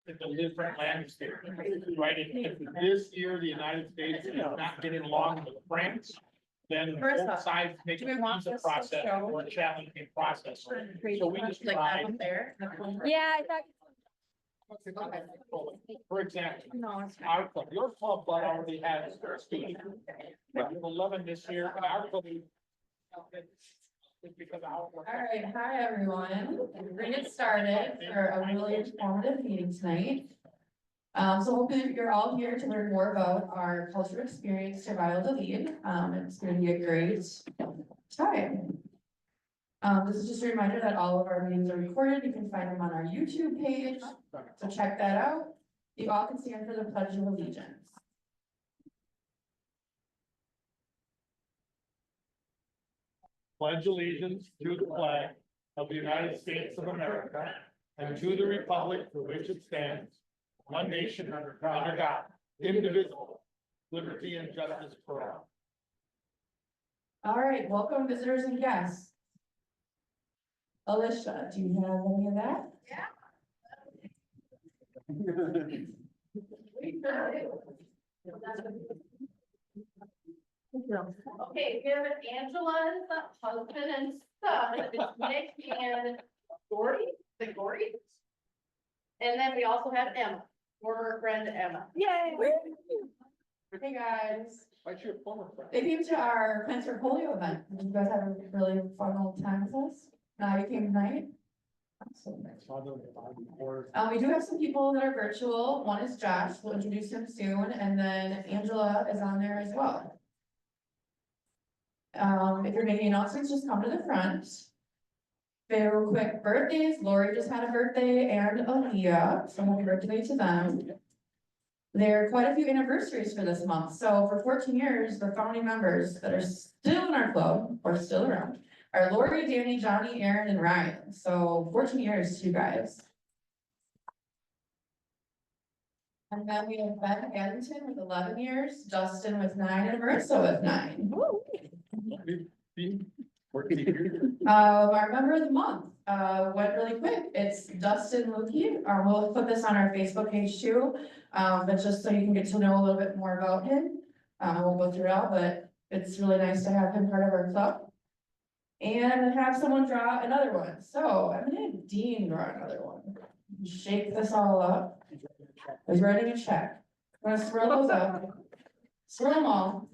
It's a different landscape, right? If this year, the United States is not getting along with France, then First both off, sides make do a we want visa this to process show? or a challenging process. So we just Like tried. up there. Yeah, I thought. For example, No, it's fine. our club, your club but already has students. We have 11 this year, but our club. It's because of our. All right, hi, everyone. We're gonna get started for a really informative meeting tonight. So hopefully you're all here to learn more about our culture experience to Valladolid. It's gonna be a great time. This is just a reminder that all of our meetings are recorded. You can find them on our YouTube page, so check that out. You all can stand for the Pledge of Allegiance. Pledge allegiance to the flag of the United States of America and to the republic for which it stands, one nation under God, indivisible, liberty and justice for all. All right, welcome visitors and guests. Alicia, do you have any of that? Okay, here with Angela's husband and son, it's Nick and Gory, the Gory. And then we also have Emma, former friend Emma. Yay! Hey, guys. What's your former friend? They came to our cancer polio event. Did you guys have a really fun old time with us? Now you came tonight? Awesome. We do have some people that are virtual. One is Josh, we'll introduce him soon, and then Angela is on there as well. If you're making announcements, just come to the front. Very quick birthdays, Lori just had a birthday and Aaliyah, so happy birthday to them. There are quite a few anniversaries for this month, so for 14 years, the founding members that are still in our club, or still around, are Lori, Danny, Johnny, Aaron, and Ryan, so 14 years to you guys. And then we have Ben Addington with 11 years, Justin with 9, and Marissa with 9. Our member of the month, went really quick. It's Dustin Lukey. We'll put this on our Facebook page too. But just so you can get to know a little bit more about him. We'll go through it all, but it's really nice to have him part of our club. And have someone draw another one. So I'm gonna have Dean draw another one. Shake this all up. He's writing a check. I'm gonna swirl those up. Swirl them all.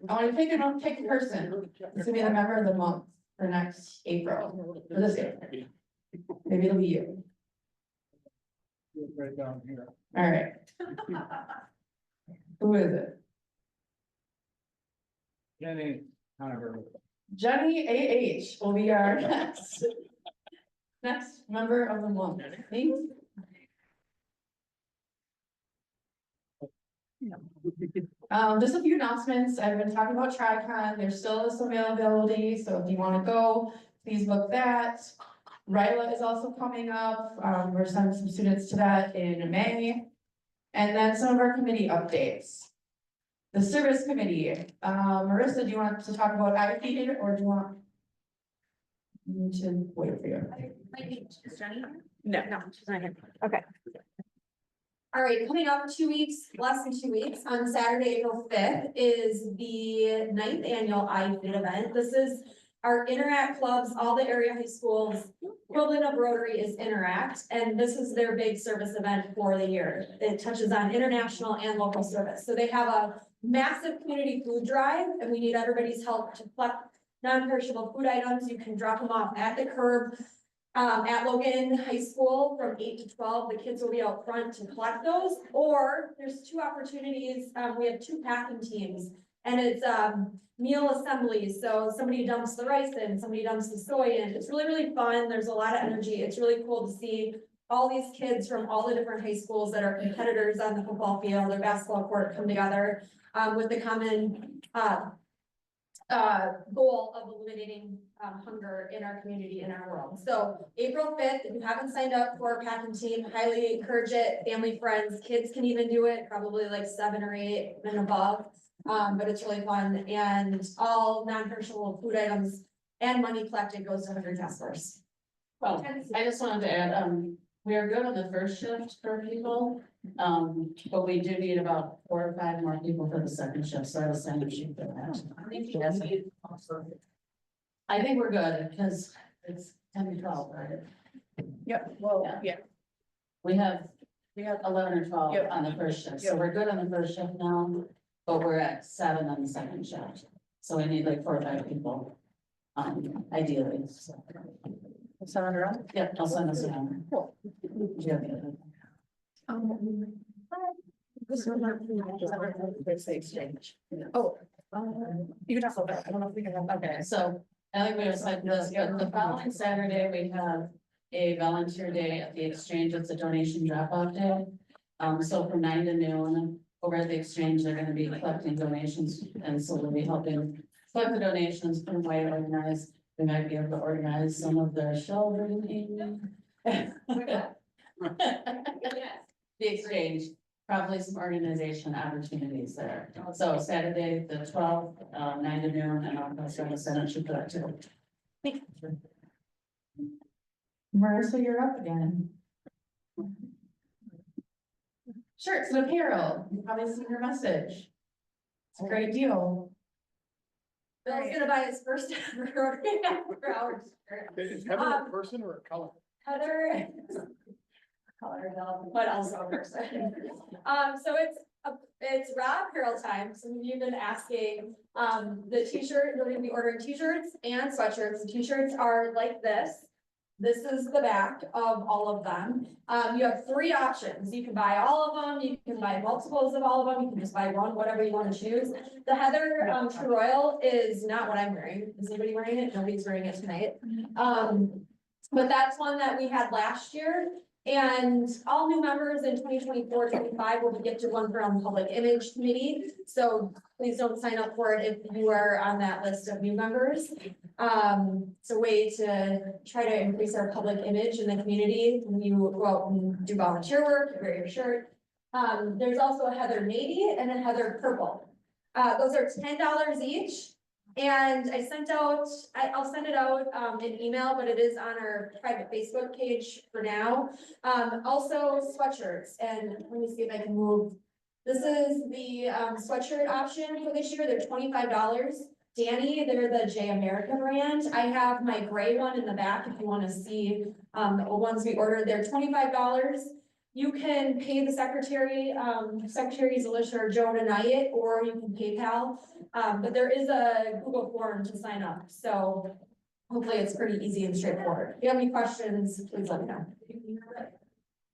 I want to pick a person. It's gonna be the member of the month for next April, for this April. Maybe it'll be you. Right down here. All right. Who is it? Jenny. Jenny AH will be our next member of the month. Thanks. Just a few announcements. I've been talking about TriCon. There still is some availability, so if you want to go, please book that. RILA is also coming up. We're sending some students to that in May. And then some of our committee updates. The service committee. Marissa, do you want to talk about IP or do you want me to wait for you? Is Jenny here? No, she's not here. Okay. All right, coming up 2 weeks, less than 2 weeks, on Saturday, April 5th is the 9th annual iFit event. This is our Interact clubs, all the area high schools. Equivalent of Rotary is Interact, and this is their big service event for the year. It touches on international and local service. So they have a massive community food drive, and we need everybody's help to collect non-perishable food items. You can drop them off at the curb. At Logan High School from 8 to 12, the kids will be out front to collect those, or there's 2 opportunities. We have 2 packing teams, and it's meal assemblies. So somebody dumps the rice in, somebody dumps the soy in. It's really, really fun. There's a lot of energy. It's really cool to see all these kids from all the different high schools that are competitors on the football field or basketball court come together with the common goal of eliminating hunger in our community, in our world. So April 5th, if you haven't signed up for a packing team, highly encourage it. Family, friends, kids can even do it, probably like 7 or 8 and above. But it's really fun, and all non-perishable food items and money collected goes to Hunger Task Force. Well, I just wanted to add, We are good on the first shift for people, but we do need about 4 or 5 more people for the second shift, so I will send a sheet for that. I think we're good, because it's 10 to 12, right? Yep, well, Yeah. yeah. We have 11 or 12 Yep. on the first shift, so we're good on the first shift now, but we're at 7 on the second shift. So we need like 4 or 5 people, ideally, so. 700. Yep, I'll send this around. Cool. Yeah, yeah. This one, there's the exchange. Oh. You can talk about that. I don't know if we can have, okay. So, I think we just like this, but the following Saturday, we have a volunteer day at the exchange, it's a donation drop-off day. So from 9 to noon, over at the exchange, they're gonna be collecting donations, and so we'll be helping collect the donations, put them away, organize. We might be able to organize some of their shelving. The exchange, probably some organization opportunities there. So Saturday, the 12th, 9 to noon, and I'll send a sentence for that too. Marissa, you're up again. Shirts and apparel, you've probably seen her message. It's a great deal. Bill's gonna buy his first ever hours. Is Heather a person or a color? Heather. Color, but also a person. So it's RAH apparel time. Some of you have been asking, the t-shirt, we're gonna be ordering t-shirts and sweatshirts. The t-shirts are like this. This is the back of all of them. You have 3 options. You can buy all of them, you can buy multiples of all of them, you can just buy one, whatever you want to choose. The Heather True Royal is not what I'm wearing. Is anybody wearing it? Nobody's wearing it tonight. But that's one that we had last year. And all new members in 2024-25 will be gifted one from Public Image Committee. So please don't sign up for it if you are on that list of new members. It's a way to try to increase our public image in the community. When you go out and do volunteer work, you wear your shirt. There's also a Heather Navy and a Heather Purple. Those are $10 each. And I sent out, I'll send it out in email, but it is on our private Facebook page for now. Also sweatshirts, and let me see if I can move. This is the sweatshirt option for this year. They're $25. Danny, they're the J America brand. I have my gray one in the back if you want to see the ones we ordered. They're $25. You can pay the secretary, Secretary Zalisha or Joe tonight, or you can PayPal. But there is a Google form to sign up, so hopefully it's pretty easy and straightforward. If you have any questions, please let me know.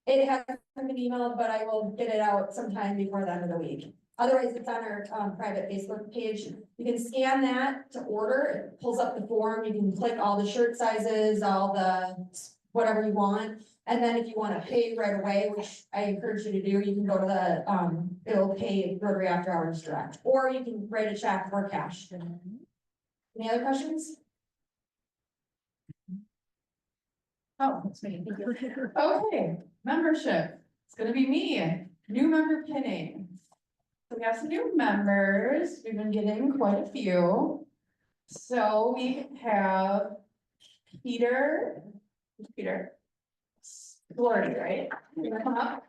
It hasn't been emailed, but I will get it out sometime before the end of the week. Otherwise, it's on our private Facebook page. You can scan that to order. It pulls up the form. You can click all the shirt sizes, all the whatever you want. And then if you want to pay right away, which I encourage you to do, you can go to the, it'll pay Rotary After Hours Direct, or you can write a check or cash. Any other questions? Oh, that's me. Okay, membership. It's gonna be me, new member pinning. So we have some new members. We've been getting quite a few. So we have Peter. Lordy, right? You wanna come up?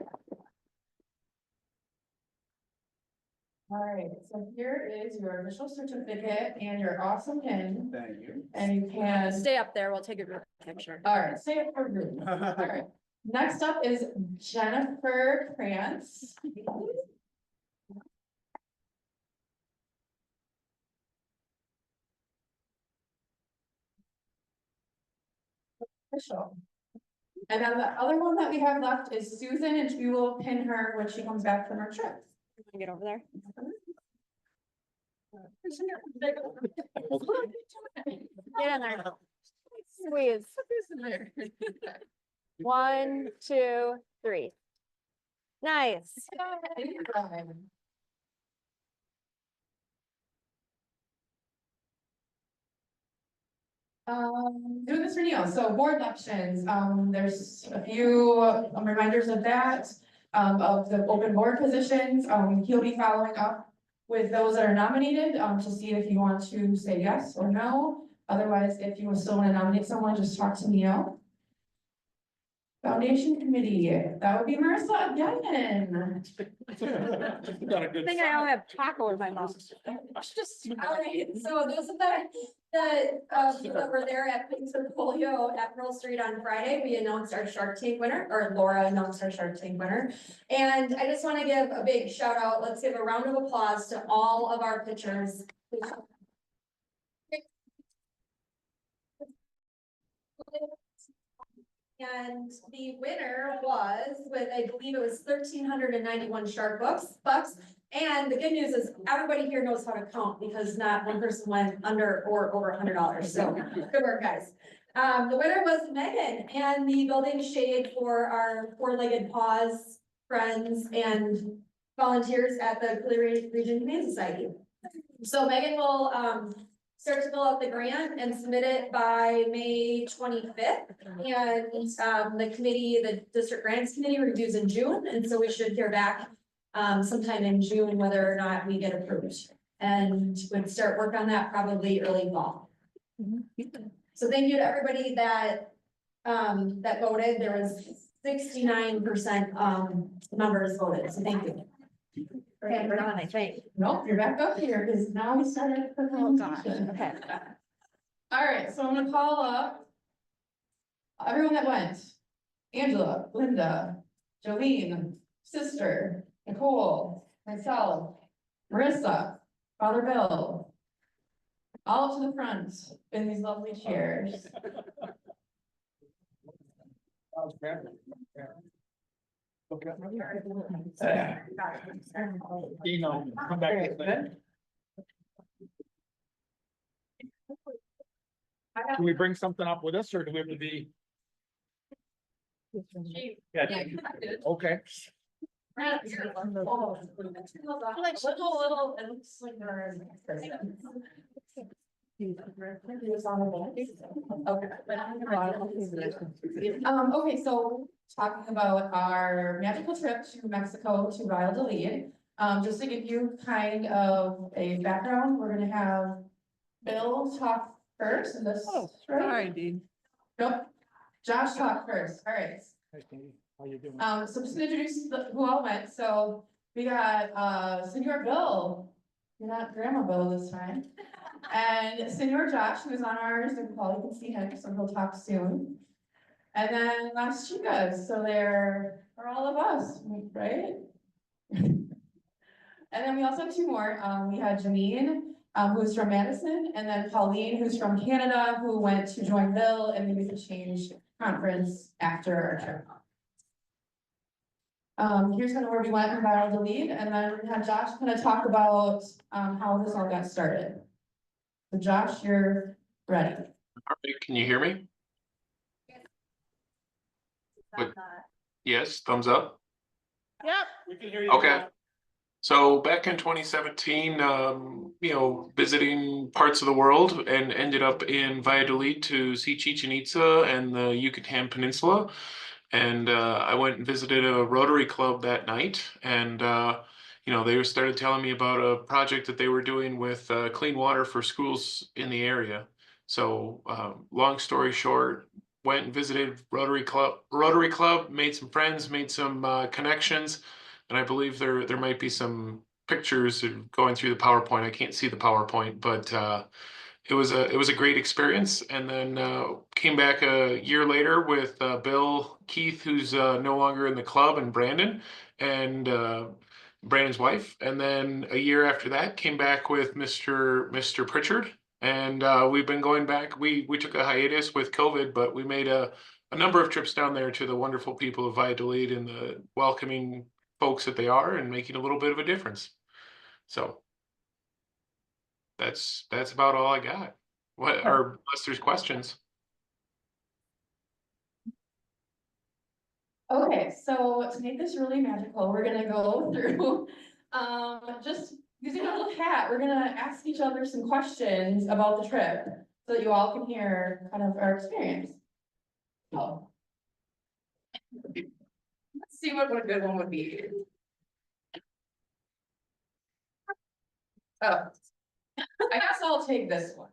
All right, so here is your official certificate and your awesome pin. Thank you. And you can, Stay up there, we'll take a group picture. all right, stay up for a group. All right. Next up is Jennifer Krantz. Official. And then the other one that we have left is Susan, and we will pin her when she comes back from her trip. Get over there. Get in there. Squeeze. 1, 2, 3. Nice. Doing this for Neil, so board elections, there's a few reminders of that, of the open board positions, he'll be following up with those that are nominated, to see if you want to say yes or no. Otherwise, if you still want to nominate someone, just talk to Neil. Foundation committee, that would be Marissa again. Got a good I think I only have taco in my mouth. All right, so those of that were there at Pink Portfolio at Pearl Street on Friday, we announced our Shark Tank winner, or Laura announced our Shark Tank winner. And I just want to give a big shout out, let's give a round of applause to all of our pitchers. And the winner was with, I believe it was 1,391 shark bucks. And the good news is everybody here knows how to count because not one person went under or over $100. So good work, guys. The winner was Megan and the building shade for our four-legged paws friends and volunteers at the Cleary Region Humane Society. So Megan will start to fill out the grant and submit it by May 25th. And the committee, the district grants committee reviews in June, and so we should hear back sometime in June whether or not we get approved. And would start work on that probably early fall. So thank you to everybody that that voted. There was 69% members voted, so thank you. Okay, we're on, I think. Nope, you're back up here, because now we started. Oh, gosh, okay. All right, so I'm gonna call up everyone that went. Angela, Linda, Jolene, Sister, Nicole, myself, Marissa, Father Bill. All up to the front in these lovely chairs. Okay. Dino, come back. Do we bring something up with us or do we have to be? Yeah, okay. Like, she'll go a little, it looks like her. Okay, so talking about our magical trip to Mexico to Valladolid. Just to give you kind of a background, we're gonna have Bill talk first, and this, right? Dean. Nope, Josh talk first, all right. How you doing? So I'm just gonna introduce who all went, so we got, Senor Bill. You're not Grandma Bill this time. And Senor Josh, who's on ours, and Paul, you can see him, so he'll talk soon. And then Las Chicas, so there are all of us, right? And then we also have two more, we had Janine, who's from Madison, and then Pauline, who's from Canada, who went to join Bill in the Youth Exchange Conference after our trip. Here's kind of where we went in Valladolid, and then we're gonna have Josh kind of talk about, how this all got started. So Josh, you're ready. All right, can you hear me? Good. Yes, thumbs up. Yep. We can hear you. Okay. So back in 2017, visiting parts of the world and ended up in Valladolid to see Chichen Itza and the Yucatan Peninsula. And I went and visited a Rotary Club that night, and they started telling me about a project that they were doing with clean water for schools in the area. So long story short, went and visited Rotary Club, made some friends, made some connections, and I believe there might be some pictures going through the PowerPoint. I can't see the PowerPoint, but it was a great experience. And then came back a year later with Bill, Keith, who's no longer in the club, and Brandon, and Brandon's wife. And then a year after that, came back with Mr. Pritchard. And we've been going back. We took a hiatus with COVID, but we made a number of trips down there to the wonderful people of Valladolid and the welcoming folks that they are, and making a little bit of a difference. So that's about all I got. What, or unless there's questions. Okay, so to make this really magical, we're gonna go through, just using a little hat, we're gonna ask each other some questions about the trip, so that you all can hear kind of our experience. So. Let's see what a good one would be. Oh, I guess I'll take this one.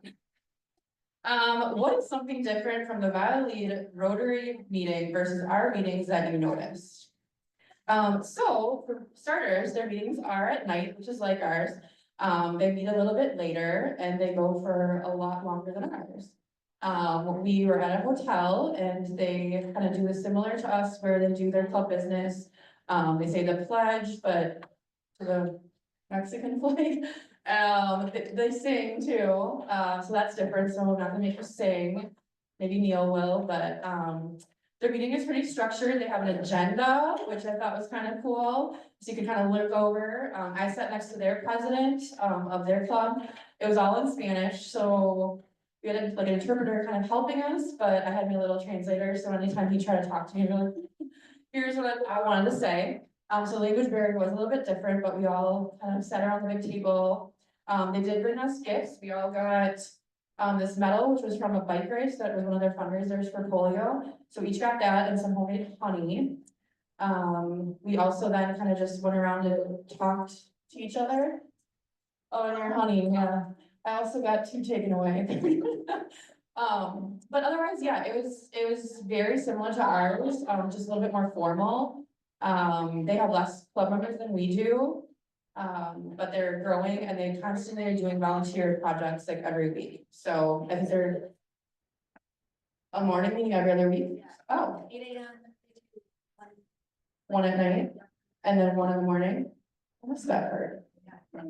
What is something different from the Valladolid Rotary meeting versus our meetings that you noticed? So for starters, their meetings are at night, which is like ours. They meet a little bit later and they go for a lot longer than ours. We were at a hotel and they kind of do this similar to us where they do their club business. They say the pledge, but to the Mexican flag. They sing too, so that's different, so I'm not gonna make you sing. Maybe Neil will, but, their meeting is pretty structured. They have an agenda, which I thought was kind of cool. So you can kind of look over. I sat next to their president, of their club. It was all in Spanish, so we had like an interpreter kind of helping us, but I had my little translator, so anytime he tried to talk to me, I'd be like, here's what I wanted to say. So language barrier was a little bit different, but we all kind of sat around the big table. They did bring us gifts. We all got this medal, which was from a bike race that was one of their fundraisers for polio. So we each got that and some homemade honey. We also then kind of just went around and talked to each other. Oh, and your honey, yeah. I also got two taken away. But otherwise, yeah, it was very similar to ours, just a little bit more formal. They have less club members than we do. But they're growing and they constantly are doing volunteer projects like every week. So I think they're a morning meeting every other week. Oh, 8 AM. one at night and then one in the morning. I missed that part.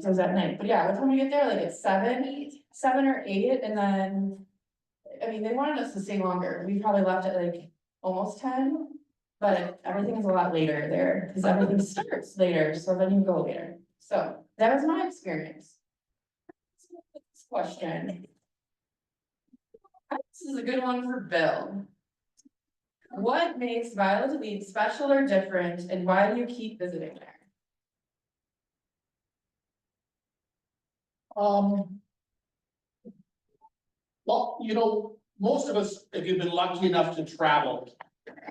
So it's at night, but yeah, what time we get there? Like at 7 or 8, and then, I mean, they wanted us to stay longer. We probably left at like almost 10. But everything is a lot later there, because everything starts later, so then you go later. So that was my experience. This question. This is a good one for Bill. What makes Valladolid special or different, and why do you keep visiting there? Well, you know, most of us, if you've been lucky enough to travel,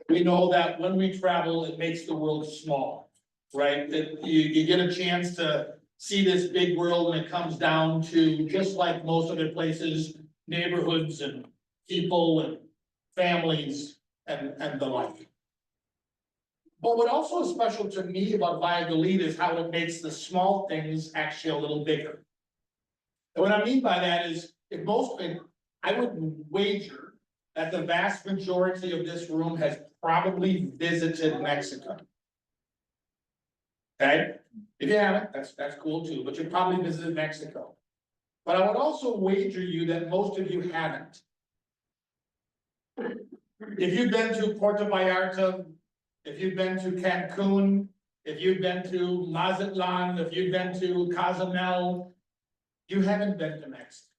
we know that when we travel, it makes the world small, right? That you get a chance to see this big world and it comes down to, just like most other places, neighborhoods and people and families and the like. But what also is special to me about Valladolid is how it makes the small things actually a little bigger. And what I mean by that is, I would wager that the vast majority of this room has probably visited Mexico. Okay, if you haven't, that's cool too, but you probably visited Mexico. But I would also wager you that most of you haven't. If you've been to Puerto Vallarta, if you've been to Cancun, if you've been to Mazatlan, if you've been to Cozumel, you haven't been to Mexico.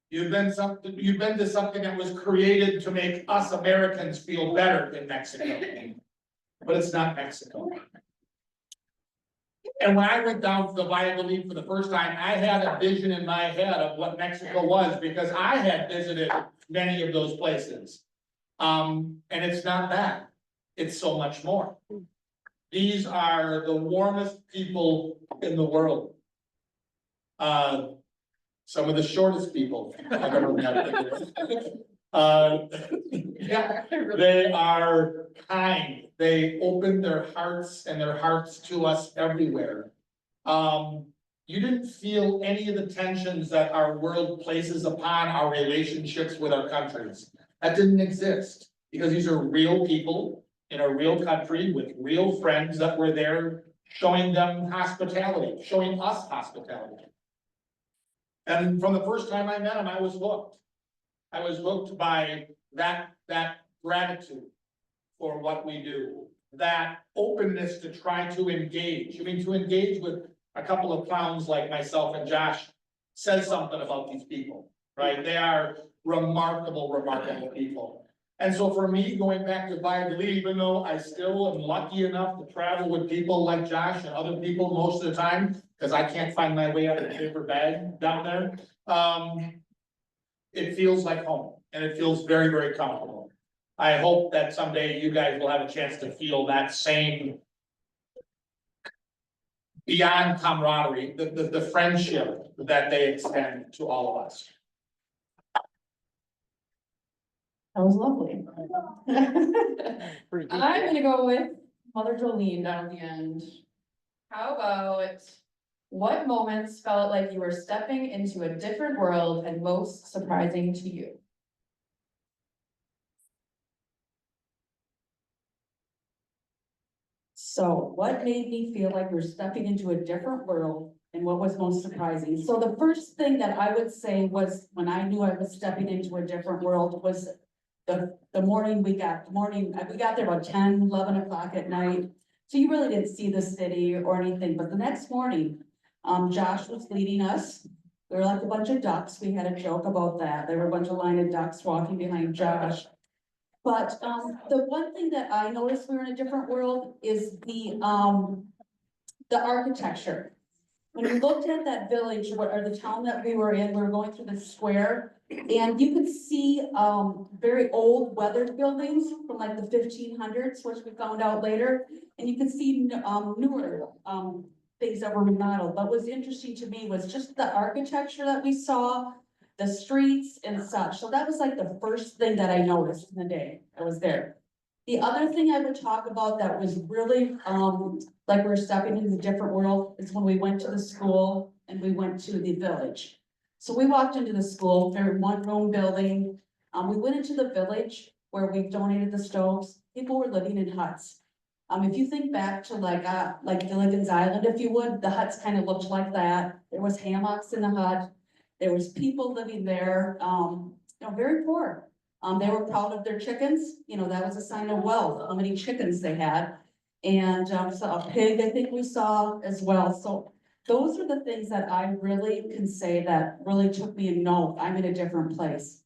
You've been to something that was created to make us Americans feel better in Mexico. But it's not Mexico. And when I went down to the Valladolid for the first time, I had a vision in my head of what Mexico was, because I had visited many of those places. And it's not that, it's so much more. These are the warmest people in the world. Some of the shortest people I've ever met. Yeah, they are kind, they open their hearts and their hearts to us everywhere. You didn't feel any of the tensions that our world places upon our relationships with our countries. That didn't exist, because these are real people in a real country with real friends that were there showing them hospitality, showing us hospitality. And from the first time I met him, I was hooked. I was hooked by that gratitude for what we do, that openness to try to engage. I mean, to engage with a couple of clowns like myself and Josh says something about these people, right? They are remarkable, remarkable people. And so for me, going back to Valladolid, even though I still am lucky enough to travel with people like Josh and other people most of the time, because I can't find my way out of the paper bag down there, it feels like home, and it feels very, very comfortable. I hope that someday you guys will have a chance to feel that same beyond camaraderie, the friendship that they extend to all of us. That was lovely. Pretty good. I'm gonna go with Mother Jolene down at the end. How about, what moments felt like you were stepping into a different world and most surprising to you? So what made me feel like we're stepping into a different world and what was most surprising? So the first thing that I would say was when I knew I was stepping into a different world was the morning we got there about 10, 11 o'clock at night. So you really didn't see the city or anything, but the next morning, Josh was leading us. We were like a bunch of ducks. We had a joke about that. There were a bunch of line of ducks walking behind Josh. But, the one thing that I noticed we were in a different world is the architecture. When we looked at that village, or the town that we were in, we were going through the square, and you could see, very old weathered buildings from like the 1500s, which we found out later. And you could see, newer, things that were remodeled. But what's interesting to me was just the architecture that we saw, the streets and such. So that was like the first thing that I noticed in the day I was there. The other thing I would talk about that was really, like we're stepping into a different world is when we went to the school and we went to the village. So we walked into the school, very one room building. We went into the village where we donated the stoves. People were living in huts. If you think back to like Gilligan's Island, if you would, the huts kind of looked like that. There was hammocks in the hut. There was people living there, very poor. They were proud of their chickens, that was a sign of wealth, how many chickens they had. And, so a pig, I think we saw as well. So those are the things that I really can say that really took me and no, I'm in a different place.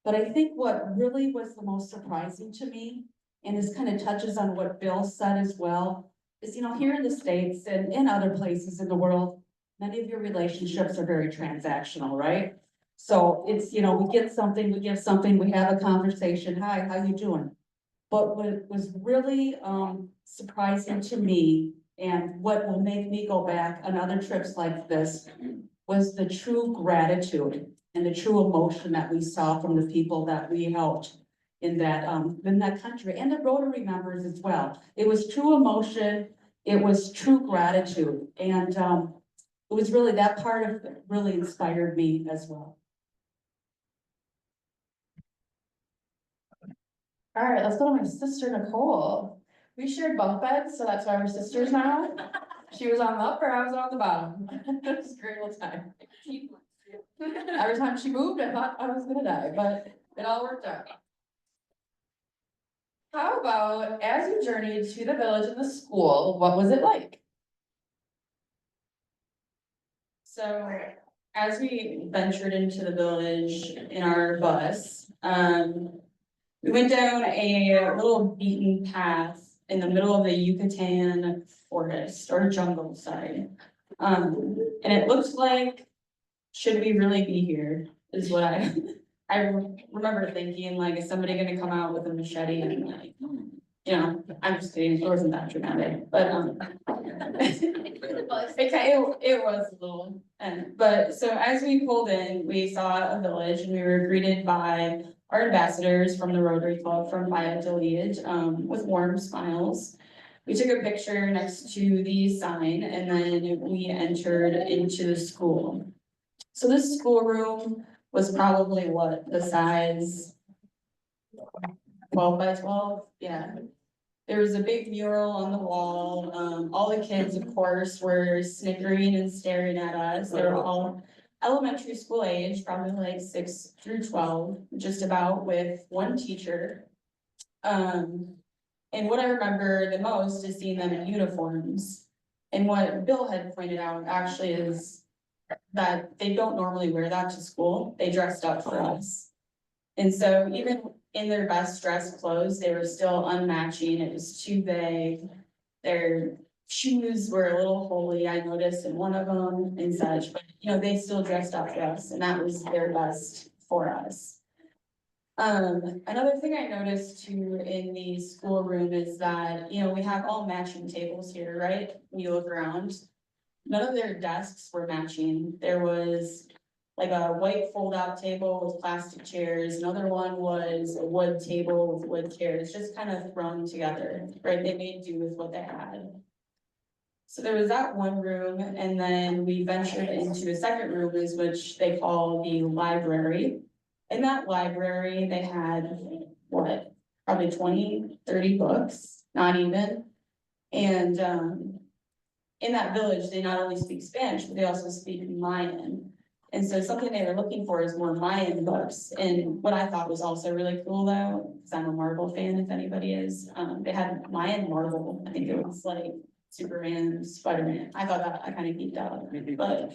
But I think what really was the most surprising to me, and this kind of touches on what Bill said as well, is, here in the States and in other places in the world, many of your relationships are very transactional, right? So it's, we get something, we give something, we have a conversation, hi, how you doing? But what was really, surprising to me and what will make me go back on other trips like this was the true gratitude and the true emotion that we saw from the people that we helped in that country, and the Rotary members as well. It was true emotion, it was true gratitude, and, it was really, that part of it really inspired me as well. All right, let's go to my sister Nicole. We shared bunk beds, so that's why we're sisters now. She was on the upper, I was on the bottom. It was a great little time. Every time she moved, I thought I was gonna die, but it all worked out. How about, as you journeyed to the village and the school, what was it like? So, as we ventured into the village in our bus, we went down a little beaten path in the middle of the Yucatan forest or jungle side. And it looks like, should we really be here, is what I remember thinking, like, is somebody gonna come out with a machete and like, I'm just kidding, it wasn't that dramatic, but, it was a little, but so as we pulled in, we saw a village and we were greeted by our ambassadors from the Rotary Club from Valladolid, with warm smiles. We took a picture next to the sign and then we entered into the school. So this schoolroom was probably what, the size 12 by 12, yeah. There was a big mural on the wall. All the kids, of course, were snickering and staring at us. They were all elementary school age, probably like 6 through 12, just about, with one teacher. And what I remember the most is seeing them in uniforms. And what Bill had pointed out actually is that they don't normally wear that to school. They dressed up for us. And so even in their best dressed clothes, they were still unmatching. It was too big. Their shoes were a little holy, I noticed in one of them and such, but they still dressed up for us and that was their best for us. Another thing I noticed too in the schoolroom is that, we have all matching tables here, right? When you look around, none of their desks were matching. There was like a white fold-out table with plastic chairs. Another one was a wood table with wood chairs, just kind of thrown together, right? They made do with what they had. So there was that one room, and then we ventured into a second room, is which they call the library. In that library, they had, what, probably 20, 30 books, not even. And, in that village, they not only speak Spanish, but they also speak Mayan. And so something they were looking for is more Mayan books. And what I thought was also really cool though, because I'm a Marvel fan, if anybody is, they had Mayan Marvel. I think it was like Superman, Spider-Man. I thought that I kind of geeked out, but,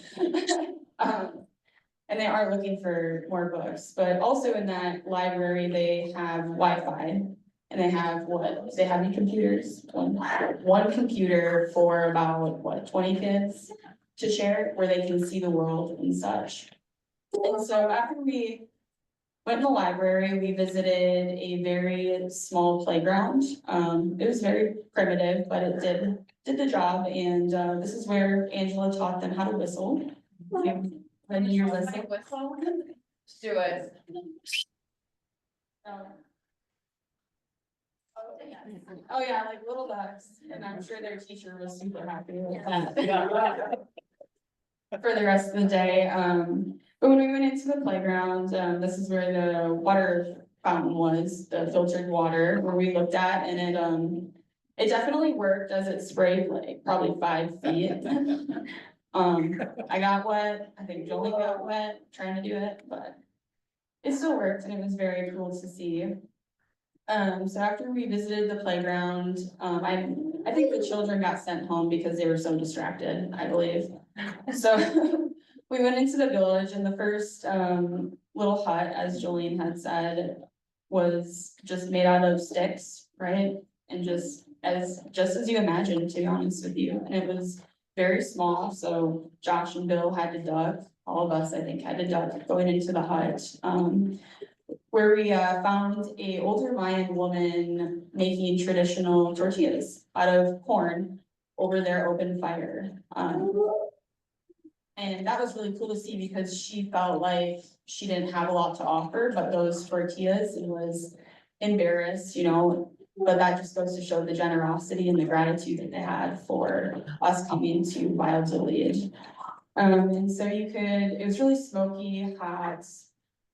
and they are looking for more books, but also in that library, they have Wi-Fi. And they have what, do they have any computers? One computer for about, what, 20 kids to share, where they can see the world and such. And so after we went in the library, we visited a very small playground. It was very primitive, but it did the job, and this is where Angela taught them how to whistle. When you whistle. Let's do it. Oh yeah, like little ducks, and I'm sure their teacher was super happy with that. For the rest of the day, but when we went into the playground, this is where the water fountain was, the filtered water, where we looked at, and it definitely worked as it sprayed like probably 5 feet. I got wet, I think Jolie got wet trying to do it, but it still worked, and it was very cool to see. So after we visited the playground, I think the children got sent home because they were so distracted, I believe. So we went into the village, and the first little hut, as Jolene had said, was just made out of sticks, right? And just as you imagined, to be honest with you, and it was very small, so Josh and Bill had to duck, all of us, I think, had to duck going into the hut. Where we found a older Mayan woman making traditional tortillas out of corn over their open fire. And that was really cool to see because she felt like she didn't have a lot to offer, but those tortillas, and was embarrassed, you know, but that just goes to show the generosity and the gratitude that they had for us coming to Valladolid. And so it was really smoky, hot,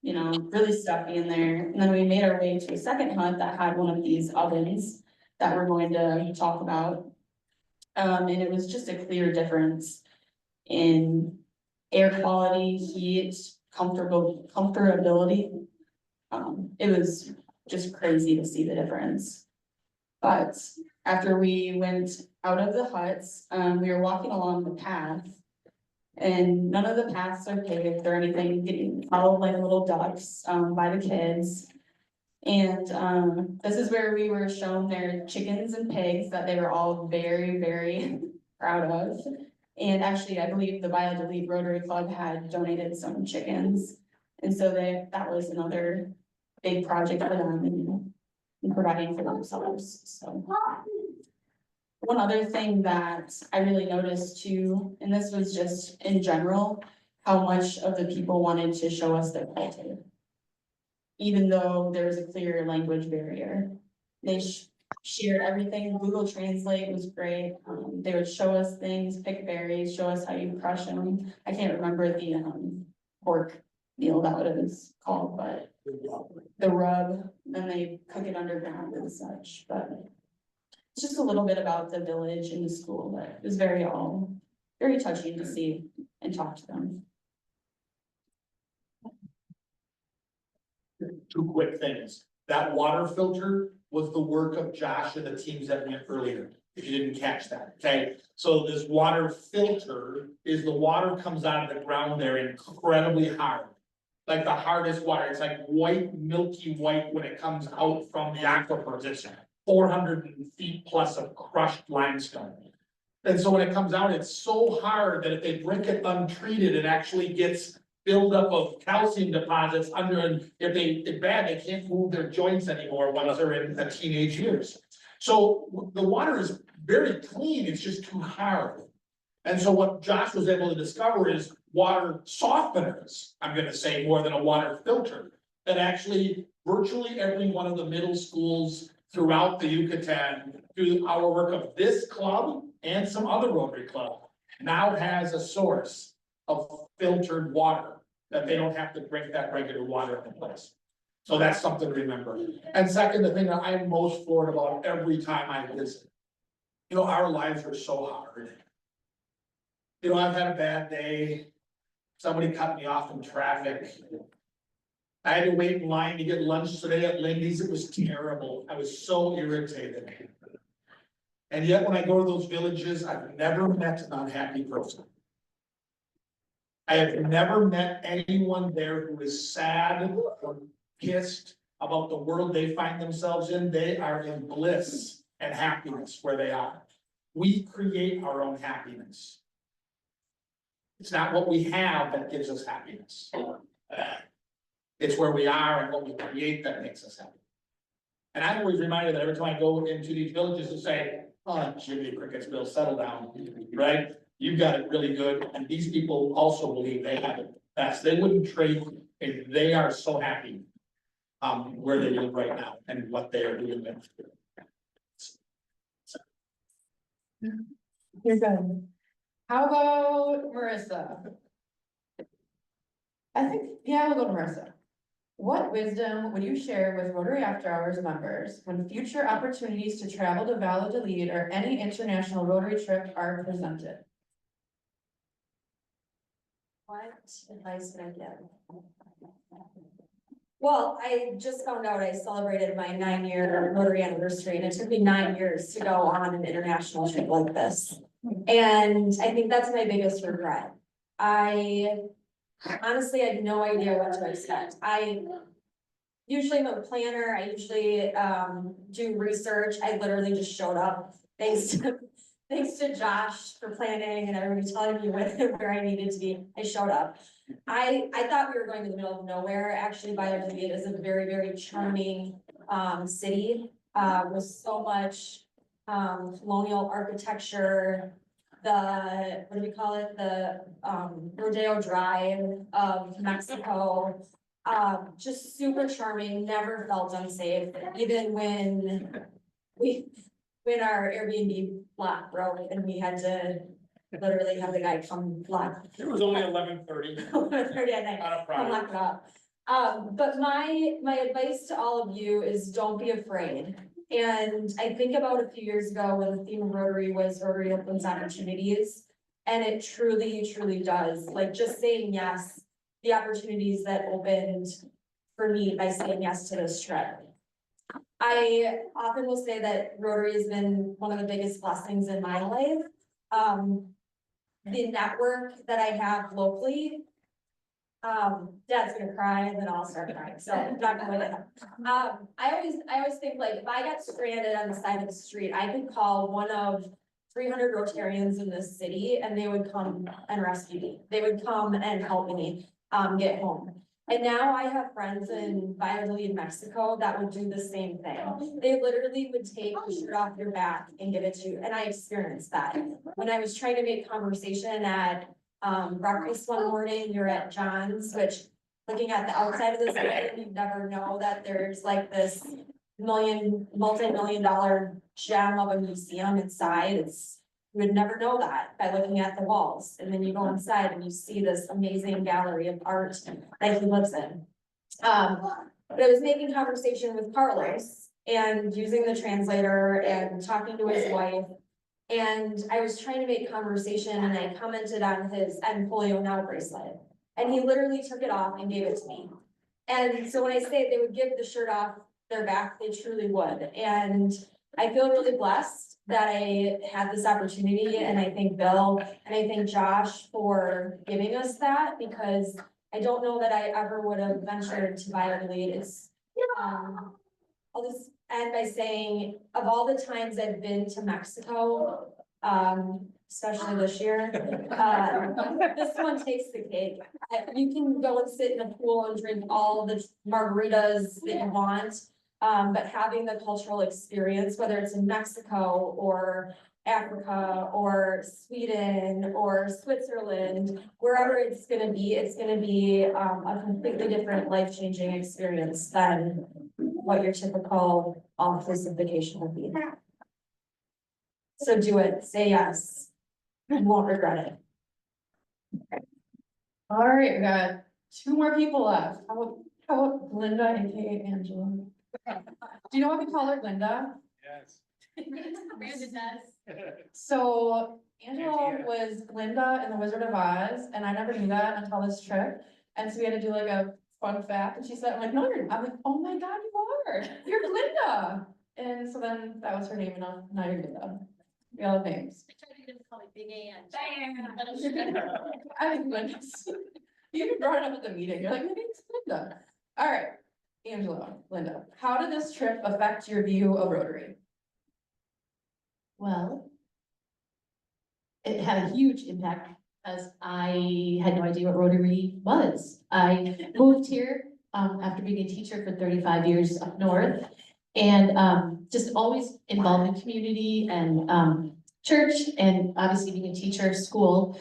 you know, really stuffy in there. And then we made our way to a second hut that had one of these ovens that we're going to talk about. And it was just a clear difference in air quality, heat, comfortability. It was just crazy to see the difference. But after we went out of the huts, we were walking along the path. And none of the paths are paved or anything, getting followed like little ducks by the kids. And this is where we were shown their chickens and pigs that they were all very, very proud of. And actually, I believe the Valladolid Rotary Club had donated some chickens. And so that was another big project for them in providing for themselves, so. One other thing that I really noticed too, and this was just in general, how much of the people wanted to show us their culture. Even though there was a clear language barrier. They shared everything. Google Translate was great. They would show us things, pick berries, show us how you crush them. I can't remember the pork meal that it was called, but the rub, then they cook it underground and such, but it's just a little bit about the village and the school, but it was very touching to see and talk to them. Two quick things. That water filter was the work of Josh and the teams that went earlier, if you didn't catch that, okay? So this water filter is the water comes out of the ground there incredibly hard. Like the hardest water, it's like white, milky white when it comes out from the aquifers. It's 400 feet plus of crushed limestone. And so when it comes out, it's so hard that if they drink it untreated, it actually gets buildup of calcium deposits under, and if bad, they can't move their joints anymore once they're in the teenage years. So the water is very clean, it's just too hard. And so what Josh was able to discover is water softeners, I'm gonna say, more than a water filter. That actually virtually every one of the middle schools throughout the Yucatan, through our work of this club and some other Rotary club, now has a source of filtered water, that they don't have to drink that regular water in place. So that's something to remember. And second, the thing that I'm most floored about every time I visit. You know, our lives are so hard. You know, I've had a bad day. Somebody cut me off in traffic. I had to wait in line to get lunch today at Lindy's. It was terrible. I was so irritated. And yet when I go to those villages, I've never met an unhappy person. I have never met anyone there who is sad or pissed about the world they find themselves in. They are in bliss and happiness where they are. We create our own happiness. It's not what we have that gives us happiness. It's where we are and what we create that makes us happy. And I'm always reminded that every time I go into these villages to say, oh, Jimmy Crickets, Bill, settle down, right? You've got it really good, and these people also believe they have it best. They wouldn't trade if they are so happy. Where they live right now and what they are doing. You're good. How about Marissa? I think, yeah, we'll go to Marissa. What wisdom would you share with Rotary After Hours members when future opportunities to travel to Valladolid or any international Rotary trip are presented? What advice would I give? Well, I just found out I celebrated my 9-year Rotary anniversary, and it took me 9 years to go on an international trip like this. And I think that's my biggest regret. I honestly had no idea what to expect. I usually am a planner. I usually do research. I literally just showed up. Thanks to Josh for planning and everybody telling me where I needed to be. I showed up. I thought we were going to the middle of nowhere. Actually, Valladolid is a very, very charming city with so much colonial architecture. The, what do we call it? The Rodeo Drive of Mexico. Just super charming, never felt unsafe, even when our Airbnb block broke and we had to literally have the guy come block. It was only 11:30 30 at night, on a come Friday. lock it up. But my advice to all of you is don't be afraid. And I think about a few years ago when the theme of Rotary was Rotary opens opportunities. And it truly, truly does, like just saying yes, the opportunities that opened for me by saying yes to this trip. I often will say that Rotary has been one of the biggest blessings in my life. The network that I have locally. Dad's gonna cry and then I'll start crying, so I'm not gonna let it. I always think like if I got stranded on the side of the street, I could call one of 300 Rotarians in this city and they would come and rescue me. They would come and help me get home. And now I have friends in Valladolid, Mexico that would do the same thing. They literally would take the shirt off your back and give it to you, and I experienced that. When I was trying to make conversation at breakfast one morning, you're at John's, which looking at the outside of this building, you never know that there's like this multi-million dollar gem of a museum inside. You would never know that by looking at the walls. And then you go inside and you see this amazing gallery of art that he lives in. But I was making conversation with Carlos and using the translator and talking to his wife. And I was trying to make conversation and I commented on his Polio Now bracelet. And he literally took it off and gave it to me. And so when I say they would give the shirt off their back, they truly would. And I feel really blessed that I had this opportunity, and I thank Bill and I thank Josh for giving us that, because I don't know that I ever would have ventured to Valladolid. It's, I'll just end by saying, of all the times I've been to Mexico, especially this year, this one takes the cake. You can go and sit in a pool and drink all the margaritas that you want. But having the cultural experience, whether it's in Mexico or Africa or Sweden or Switzerland, wherever it's gonna be, a completely different life-changing experience than what your typical all-inclusive vacation would be. So do it, say yes, you won't regret it. All right, we got two more people left. How about Linda aka Angela? Do you know why we call her Linda? Yes. So Angela was Glinda in the Wizard of Oz, and I never knew that until this trip. And so we had to do like a fun fact, and she said, I'm like, no, I'm like, oh my God, you are, you're Glinda. And so then that was her name, and now you're Glinda. We all have names. Call me Big Ann. I think Glinda. You even brought it up at the meeting, you're like, my name's Glinda. All right, Angela, Linda, how did this trip affect your view of Rotary? Well, it had a huge impact because I had no idea what Rotary was. I moved here after being a teacher for 35 years up north, and just always involved in community and church, and obviously being a teacher, school.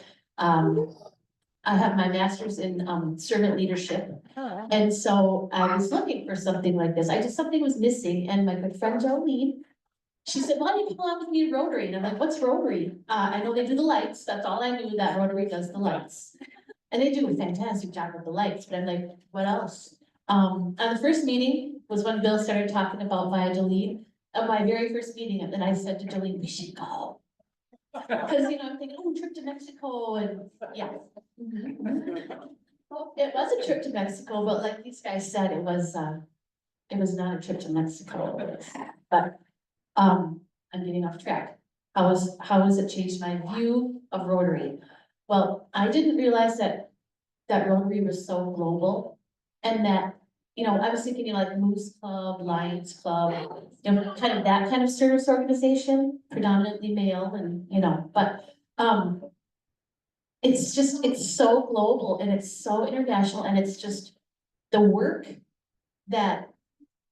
I have my master's in servant leadership. Oh, And so I was looking for something like this. Something was missing, and my good friend Jolene, she said, why don't you come along with me to Rotary? And I'm like, what's Rotary? I know they do the lights. That's all I knew, that Rotary does the lights. And they do a fantastic job with the lights, but I'm like, what else? On the first meeting was when Bill started talking about Valladolid. At my very first meeting, and then I said to Jolene, we should go. Cause I'm thinking, oh, trip to Mexico, and yeah. Well, it was a trip to Mexico, but like these guys said, it was not a trip to Mexico. But, I'm getting off track. How has it changed my view of Rotary? Well, I didn't realize that Rotary was so global, and that, I was thinking like Moose Club, Lions Club, kind of that kind of service organization, predominantly male, and, but, it's so global and it's so international, and it's just the work that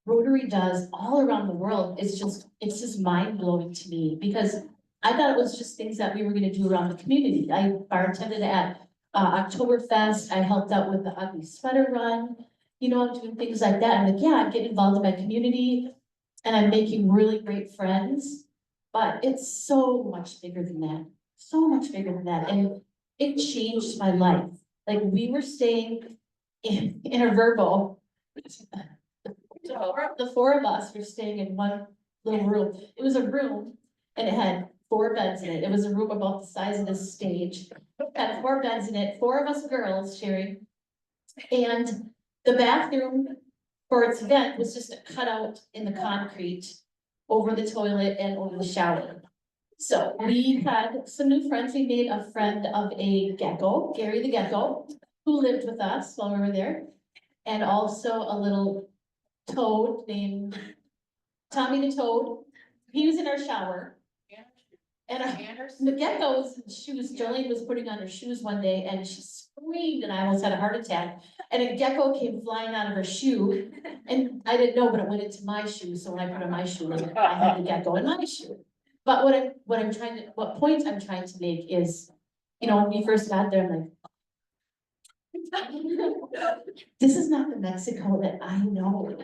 Rotary does all around the world is it's just mind blowing to me, because I thought it was just things that we were gonna do around the community. I bartended at Oktoberfest, I helped out with the Ugly Sweater Run, I'm doing things like that. I'm like, yeah, I'm getting involved in my community and I'm making really great friends, but it's so much bigger than that, so much bigger than that. And it changed my life. Like, we were staying in a Verbo. The four of us were staying in one little room. It was a room and it had 4 beds in it. It was a room about the size of this stage. It had 4 beds in it, 4 of us girls sharing. And the bathroom for its vent was just a cutout in the concrete over the toilet and over the shower. So we had some new friends. We made a friend of a gecko, Gary the gecko, who lived with us while we were there. And also a little toad named Tommy the Toad. He was in our shower. And the gecko's shoes, Jolene was putting on her shoes one day and she screamed and I almost had a heart attack. And a gecko came flying out of her shoe and I didn't know, but it went into my shoe. So when I put on my shoe, I had the gecko in my shoe. But what point I'm trying to make is, when we first got there, I'm like, this is not the Mexico that I know.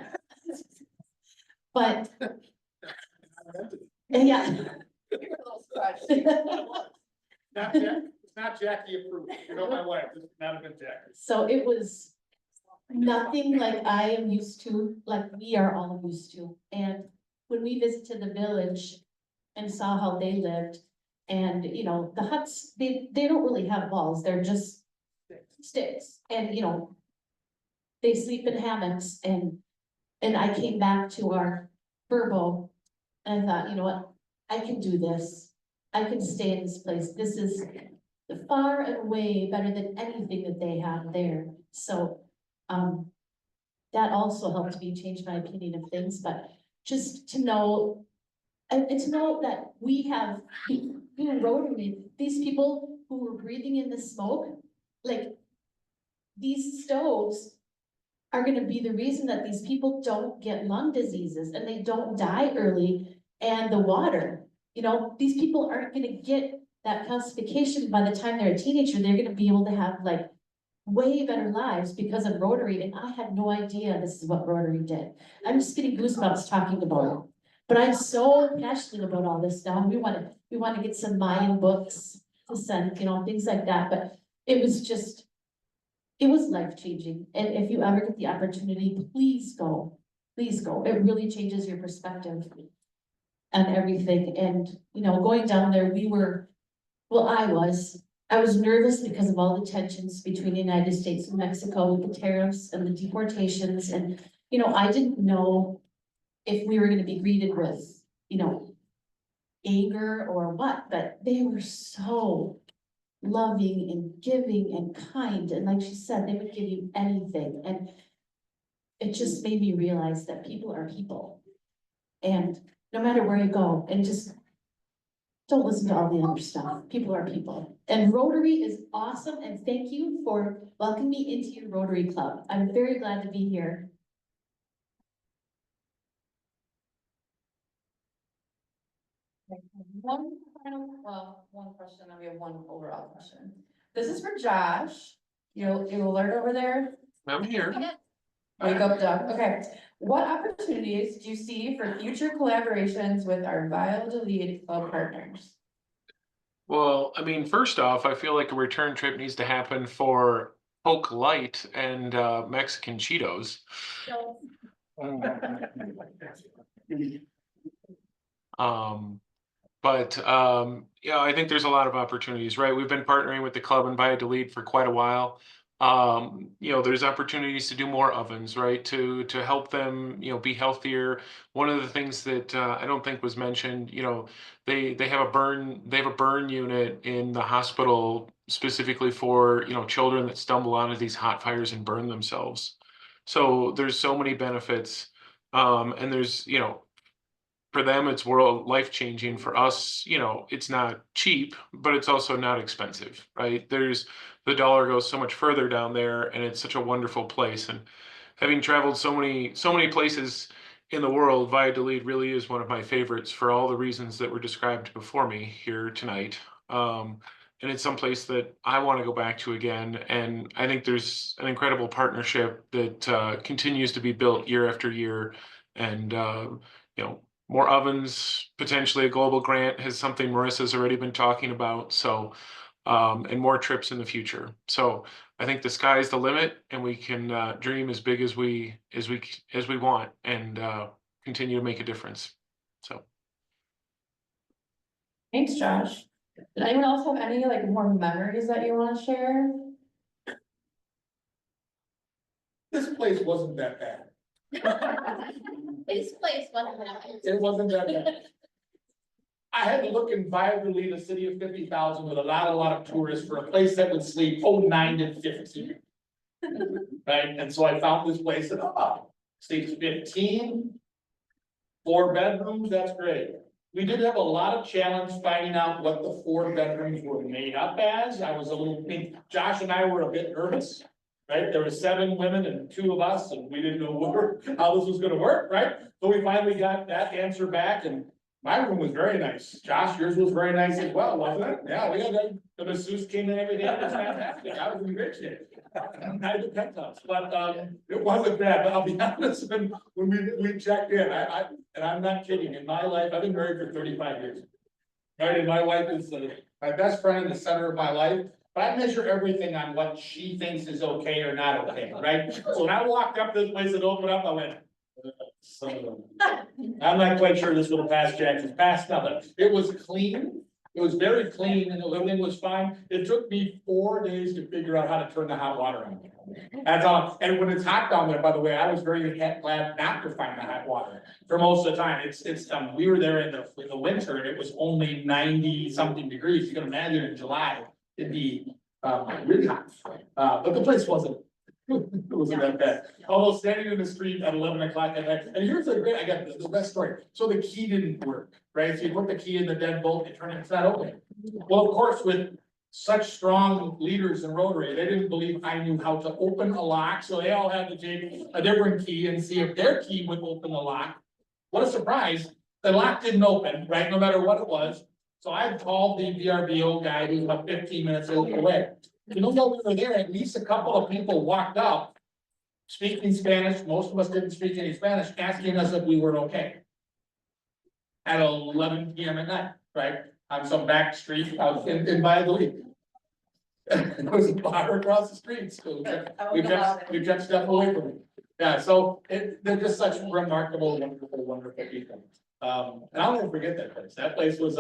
But, yeah. It's not Jackie approved, my wife, it's not been Jackie. So it was nothing like I am used to, like we are all used to. And when we visited the village and saw how they lived, and the huts, they don't really have walls, they're just sticks. And they sleep in hammocks, and I came back to our Verbo and I thought, you know what, I can do this. I can stay in this place. This is far and away better than anything that they have there. So, that also helped me change my opinion of things, but just to know, and to know that we have, Rotary, these people who were breathing in the smoke, like, these stoves are gonna be the reason that these people don't get lung diseases and they don't die early. And the water, you know, these people aren't gonna get that classification by the time they're a teenager, they're gonna be able to have like way better lives because of Rotary, and I had no idea this is what Rotary did. I'm just getting goosebumps talking about it. But I'm so passionate about all this now. We wanna get some Mayan books to send, you know, things like that, but it was just, it was life changing. And if you ever get the opportunity, please go. Please go. It really changes your perspective on everything. And, you know, going down there, I was nervous because of all the tensions between the United States and Mexico with the tariffs and the deportations. And, you know, I didn't know if we were gonna be greeted with, you know, anger or what, but they were so loving and giving and kind. And like she said, they would give you anything. And it just made me realize that people are people. And no matter where you go, and just don't listen to all the other stuff. People are people. And Rotary is awesome. And thank you for welcoming me into your Rotary Club. I'm very glad to be here. One question, then we have one overall question. This is for Josh. You alert over there? I'm here. Wake up, Doug. Okay. What opportunities do you see for future collaborations with our Valladolid club partners? Well, I mean, first off, I feel like a return trip needs to happen for Coke Light and Mexican Cheetos. Yeah, I think there's a lot of opportunities, right? We've been partnering with the club in Valladolid for quite a while. You know, there's opportunities to do more ovens, right? To help them, you know, be healthier. One of the things that I don't think was mentioned, you know, they have a burn unit in the hospital specifically for, you know, children that stumble onto these hot fires and burn themselves. So there's so many benefits. And there's, you know, for them it's world life changing. For us, you know, it's not cheap, but it's also not expensive, right? There's the dollar goes so much further down there, and it's such a wonderful place. And having traveled so many places in the world, Valladolid really is one of my favorites for all the reasons that were described before me here tonight. And it's someplace that I want to go back to again. And I think there's an incredible partnership that continues to be built year after year. And you know, more ovens, potentially a global grant is something Marissa's already been talking about. So, and more trips in the future. So I think the sky's the limit, and we can dream as big as we want, and continue to make a difference. So. Thanks, Josh. Did anyone else have any like more memories that you want to share? This place wasn't that bad. This place wasn't that. It wasn't that bad. I had to look in Valladolid, a city of 50,000 with a lot of tourists, for a place that would sleep 9 to 15. Right, and so I found this place that, sleeps 15. 4 bedrooms, that's great. We did have a lot of challenge finding out what the 4 bedrooms were made up as. Josh and I were a bit nervous, right? There were 7 women and 2 of us, and we didn't know how this was gonna work, right? So we finally got that answer back, and my room was very nice. Josh, yours was very nice as well, wasn't it? Yeah, we had the masseuse came in every day. It was fantastic. I was in great shape. I had the penthouse, but it wasn't bad. But I'll be honest, when we checked in, and I'm not kidding. In my life, I've been married for 35 years. Right, and my wife is my best friend in the center of my life. But I measure everything on what she thinks is okay or not okay, right? So when I walked up this place and opened up, I went, I'm not quite sure this would have passed Jackson's pass nothing. It was clean. It was very clean, and everything was fine. It took me 4 days to figure out how to turn the hot water on. That's all. And when it's hot down there, by the way, I was very glad not to find the hot water for most of the time. We were there in the winter, and it was only 90 something degrees. You can imagine in July, it'd be really hot. But the place wasn't. It wasn't that bad. Although standing in the street at 11 o'clock at night, and here's I got the best story. So the key didn't work, right? So you put the key in the deadbolt, you turn it, it's not open. Well, of course, with such strong leaders in Rotary, they didn't believe I knew how to open a lock, so they all had to take a different key and see if their key would open the lock. What a surprise. the lock didn't open, right, no matter what it was. So I called the VRBO guy who's about 15 minutes away. You know, while we were there, at least a couple of people walked up. Speaking Spanish, most of us didn't speak any Spanish, asking us if we were okay. At 11 PM at night, right, on some back street out in Valladolid. There was a bar across the street, so we kept stuff away from it. Yeah, so they're just such remarkable, wonderful people. And I'll never forget that place. That place was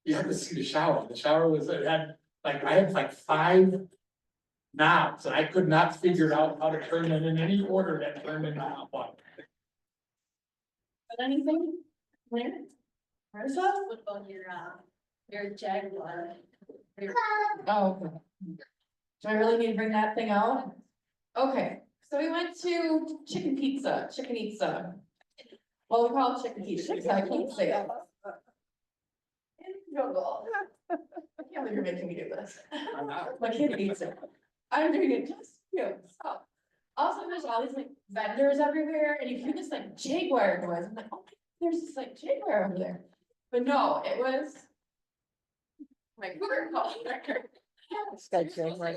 you had to see the shower. The shower was, it had, like, I had like 5 knobs, and I could not figure out how to turn them in any order that turned into hot water. Anything? Where? Where's that? What about your Jaguar? Oh, okay. Do I really need to bring that thing out? Okay, so we went to chicken pizza. Well, we call it chicken pizza, I can't say it. Jungle. I can't believe you're making me do this. I'm not. My kid eats it. I'm doing it just, so. Also, there's all these like vendors everywhere, and you hear this like Jaguar noise. I'm like, oh, there's this like Jaguar over there. But no, it was my cougar call. It's got Jaguar.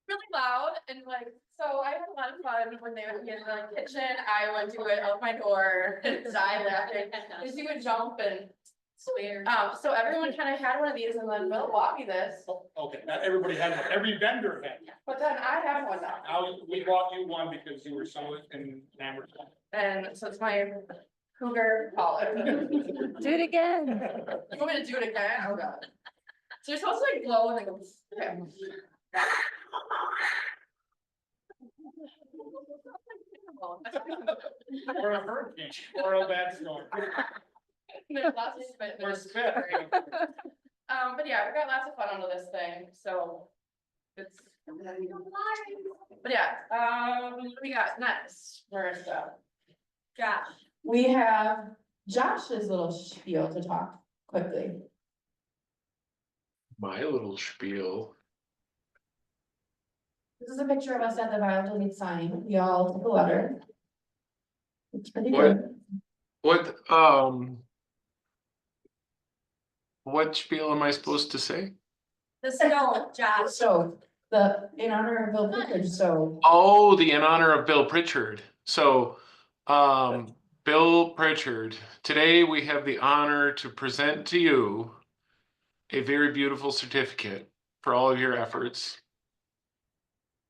Really loud and like, so I had a lot of fun when they would get in the kitchen. I would do it out my door and die laughing. Cause you would jump and Swear. so everyone kind of had one of these, and then Bill bought me this, Okay, not everybody had one, every vendor had one. but then I have one now. We bought you one because you were so enamored. And so it's my cougar collar. You Do it again. want me to do it again? Oh god. So you're supposed to like blow and then go. Okay. Or a hurricane, or a bad storm. There's lots of spit. Or spit. But yeah, we got lots of fun out of this thing, so. It's. But yeah, what do we got next? First up. Josh. We have Josh's little spiel to talk quickly. My little spiel. This is a picture of us at the Valladolid sign. We all took a letter. It's pretty What? good. What spiel am I supposed to say? The snow, Josh. So, in honor of Bill Pritchard, so. Oh, in honor of Bill Pritchard. So, Bill Pritchard, today we have the honor to present to you a very beautiful certificate for all of your efforts.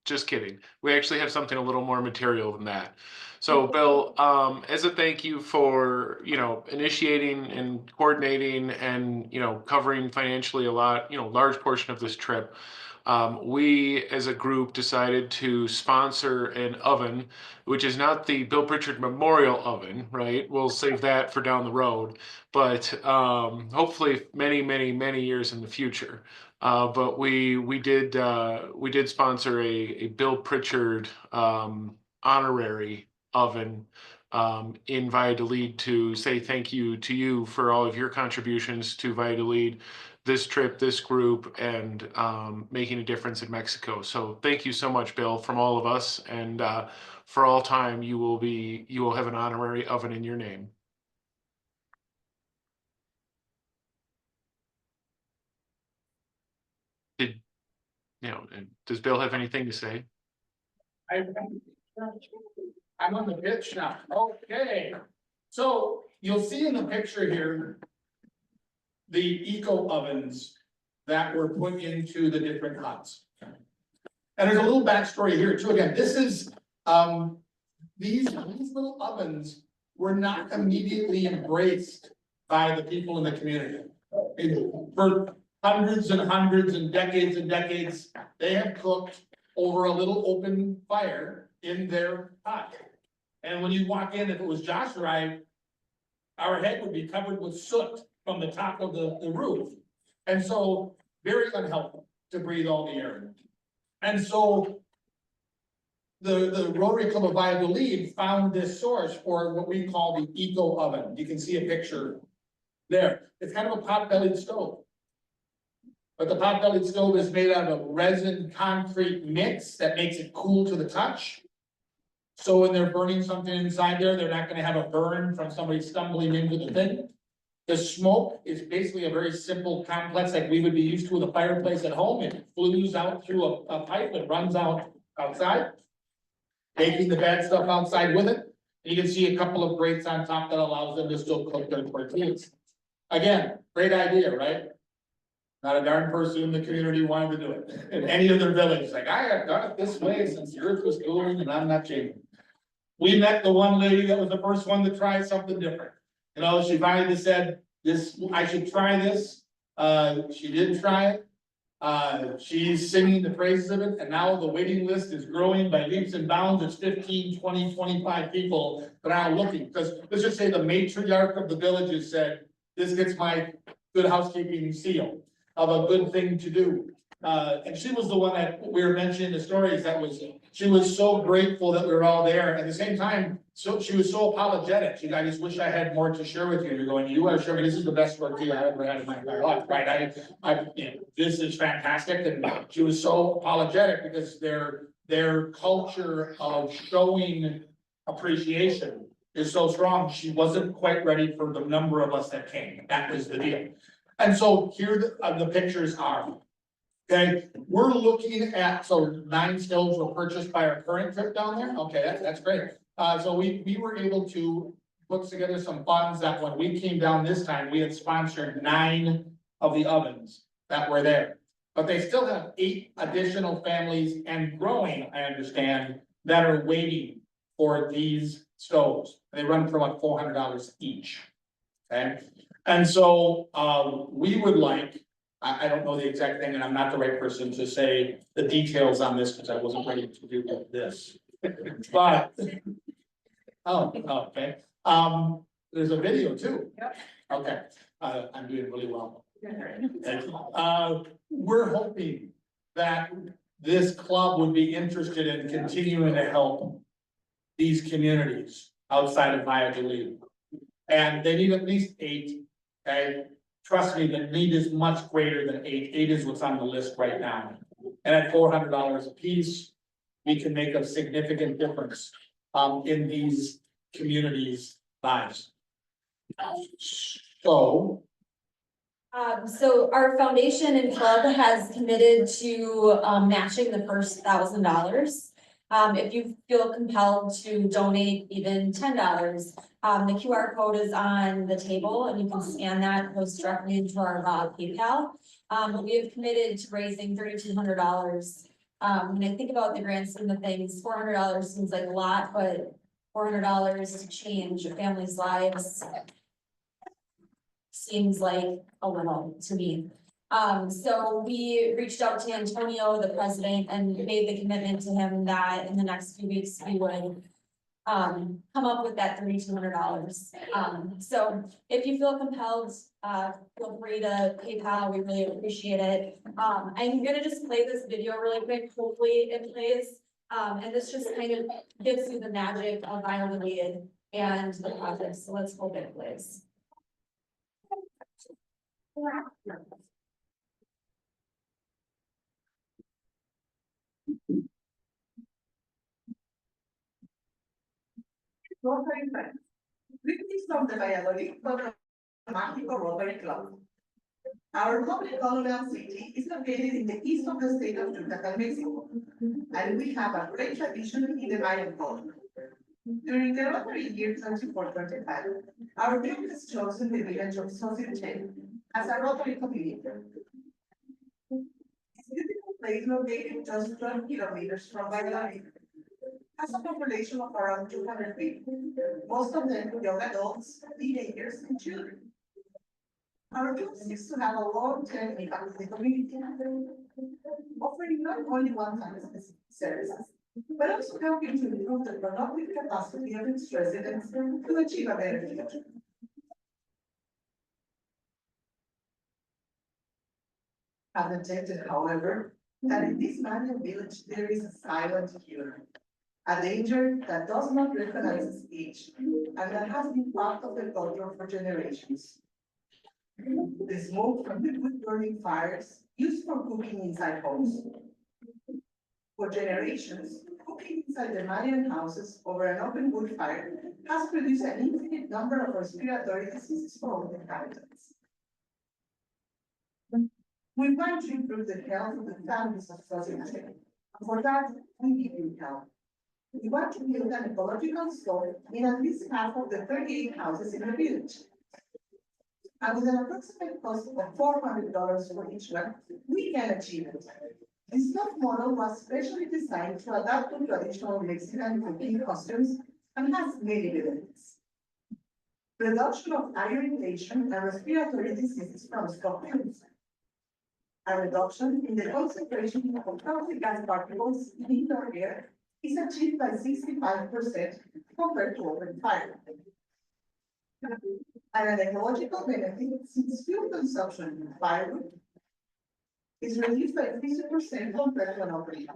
Just kidding. We actually have something a little more material than that. So Bill, as a thank you for, initiating and coordinating and, covering financially a lot, large portion of this trip, we as a group decided to sponsor an oven, which is not the Bill Pritchard Memorial Oven, right? We'll save that for down the road, but hopefully many, many, many years in the future. But we did sponsor a Bill Pritchard honorary oven in Valladolid to say thank you to you for all of your contributions to Valladolid, this trip, this group, and making a difference in Mexico. So thank you so much, Bill, from all of us, and for all time you will have an honorary oven in your name. Does Bill have anything to say? I'm on the pitch now. Okay. So you'll see in the picture here the eco ovens that were put into the different huts. And there's a little backstory here too. Again, this is these little ovens were not immediately embraced by the people in the community. For hundreds and decades, they have cooked over a little open fire in their hut. And when you walk in, if it was Josh or I, our head would be covered with soot from the top of the roof. And so very unhealthy to breathe all the air in. And so the Rotary Club of Valladolid found this source for what we call the eco oven. You can see a picture there. It's kind of a pot-bellied stove. But the pot-bellied stove is made out of a resin concrete mix that makes it cool to the touch. So when they're burning something inside there, they're not gonna have a burn from somebody stumbling into the thing. The smoke is basically a very simple complex like we would be used to with a fireplace at home. It flues out through a pipe and runs out outside. Taking the bad stuff outside with it. You can see a couple of grates on top that allows them to still cook their tortillas. Again, great idea, right? Not a darn person in the community wanted to do it, in any of their villages, like, I have done it this way since the earth was cooling and I'm not changing. We met the one lady that was the first one to try something different. You know, she finally just said, I should try this. She did try it. She's singing the praises of it, and now the waiting list is growing by leaps and bounds. It's 15, 20, 25 people that are looking, because let's just say the matriarch of the village has said, this gets my good housekeeping seal of a good thing to do. And she was the one that we were mentioning the stories she was so grateful that we were all there. At the same time, so she was so apologetic. I just wish I had more to share with you. You're going, you want to share me, this is the best tortilla I ever had in my entire life, right? This is fantastic. And she was so apologetic because their culture of showing appreciation is so strong. She wasn't quite ready for the number of us that came. That was the deal. And so here the pictures are. Okay, we're looking at, so 9 stoves were purchased by our current trip down there. Okay, that's great. So we were able to put together some funds that when we came down this time, we had sponsored 9 of the ovens that were there. But they still have 8 additional families and growing, I understand, that are waiting for these stoves. They run for like $400 each. Okay, and so we would like, I don't know the exact thing, and I'm not the right person to say the details on this because I wasn't ready to do this. But, okay, there's a video too. Yep. Okay, I'm doing really well. We're hoping that this club would be interested in continuing to help these communities outside of Valladolid. And they need at least 8, okay? Trust me, the need is much greater than 8. 8 is what's on the list right now. And at $400 a piece, we can make a significant difference in these communities' lives. So our foundation and club has committed to, matching the first $1,000. If you feel compelled to donate even $10, the QR code is on the table and you can scan that, it goes directly into our PayPal. We have committed to raising $3,200. When I think about the grand scheme of things, $400 seems like a lot, but $400 to change a family's lives seems like a little to me. So we reached out to Antonio, the president, and made the commitment to him that in the next few weeks, we would come up with that $3,200. So if you feel compelled, feel free to PayPal, we really appreciate it. I'm gonna just play this video really quick, hopefully it plays. And this just kind of gives you the magic of Valladolid and the project, so let's hope it plays. Rotary friends. Greetings from the Valladolid Mágico Rotary Club. Our lovely colonial city is located in the east of the state of Yucatan, Mexico, and we have a great tradition in the Mayan culture. During the Rotary year 24-25, our group has chosen the village of Societe as a Rotary community. This beautiful place located just 12 kilometers from Valladolid has a population of around 200 people, most of them young adults, teenagers, and children. Our group seeks to have a long-term impact in the community, offering not only one-time specific services, but also helping to improve the productive capacity of its residents to achieve a better future. I've detected, however, that in this Mayan village there is a silent killer. A danger that does not recognize its age and that has been part of the culture for generations. The smoke from the wood burning fires used for cooking inside homes. For generations, cooking inside the Mayan houses over an open wood fire has produced an infinite number of respiratory diseases for all the inhabitants. We want to improve the health of the families of Sausalito, and for that, we need your help. We want to build an ecological store in at least half of the 38 houses in the village. And with an approximate cost of $400 for each one, we can achieve it. This love model was specially designed to adapt to traditional Mexican cooking customs and has many benefits. Reduction of air irritation and respiratory diseases from stock fumes. A reduction in the concentration of toxic gas particles in indoor air is achieved by 65% compared to open fire. And an ecological benefit since fuel consumption in firewood is reduced by 50% compared to an open fire.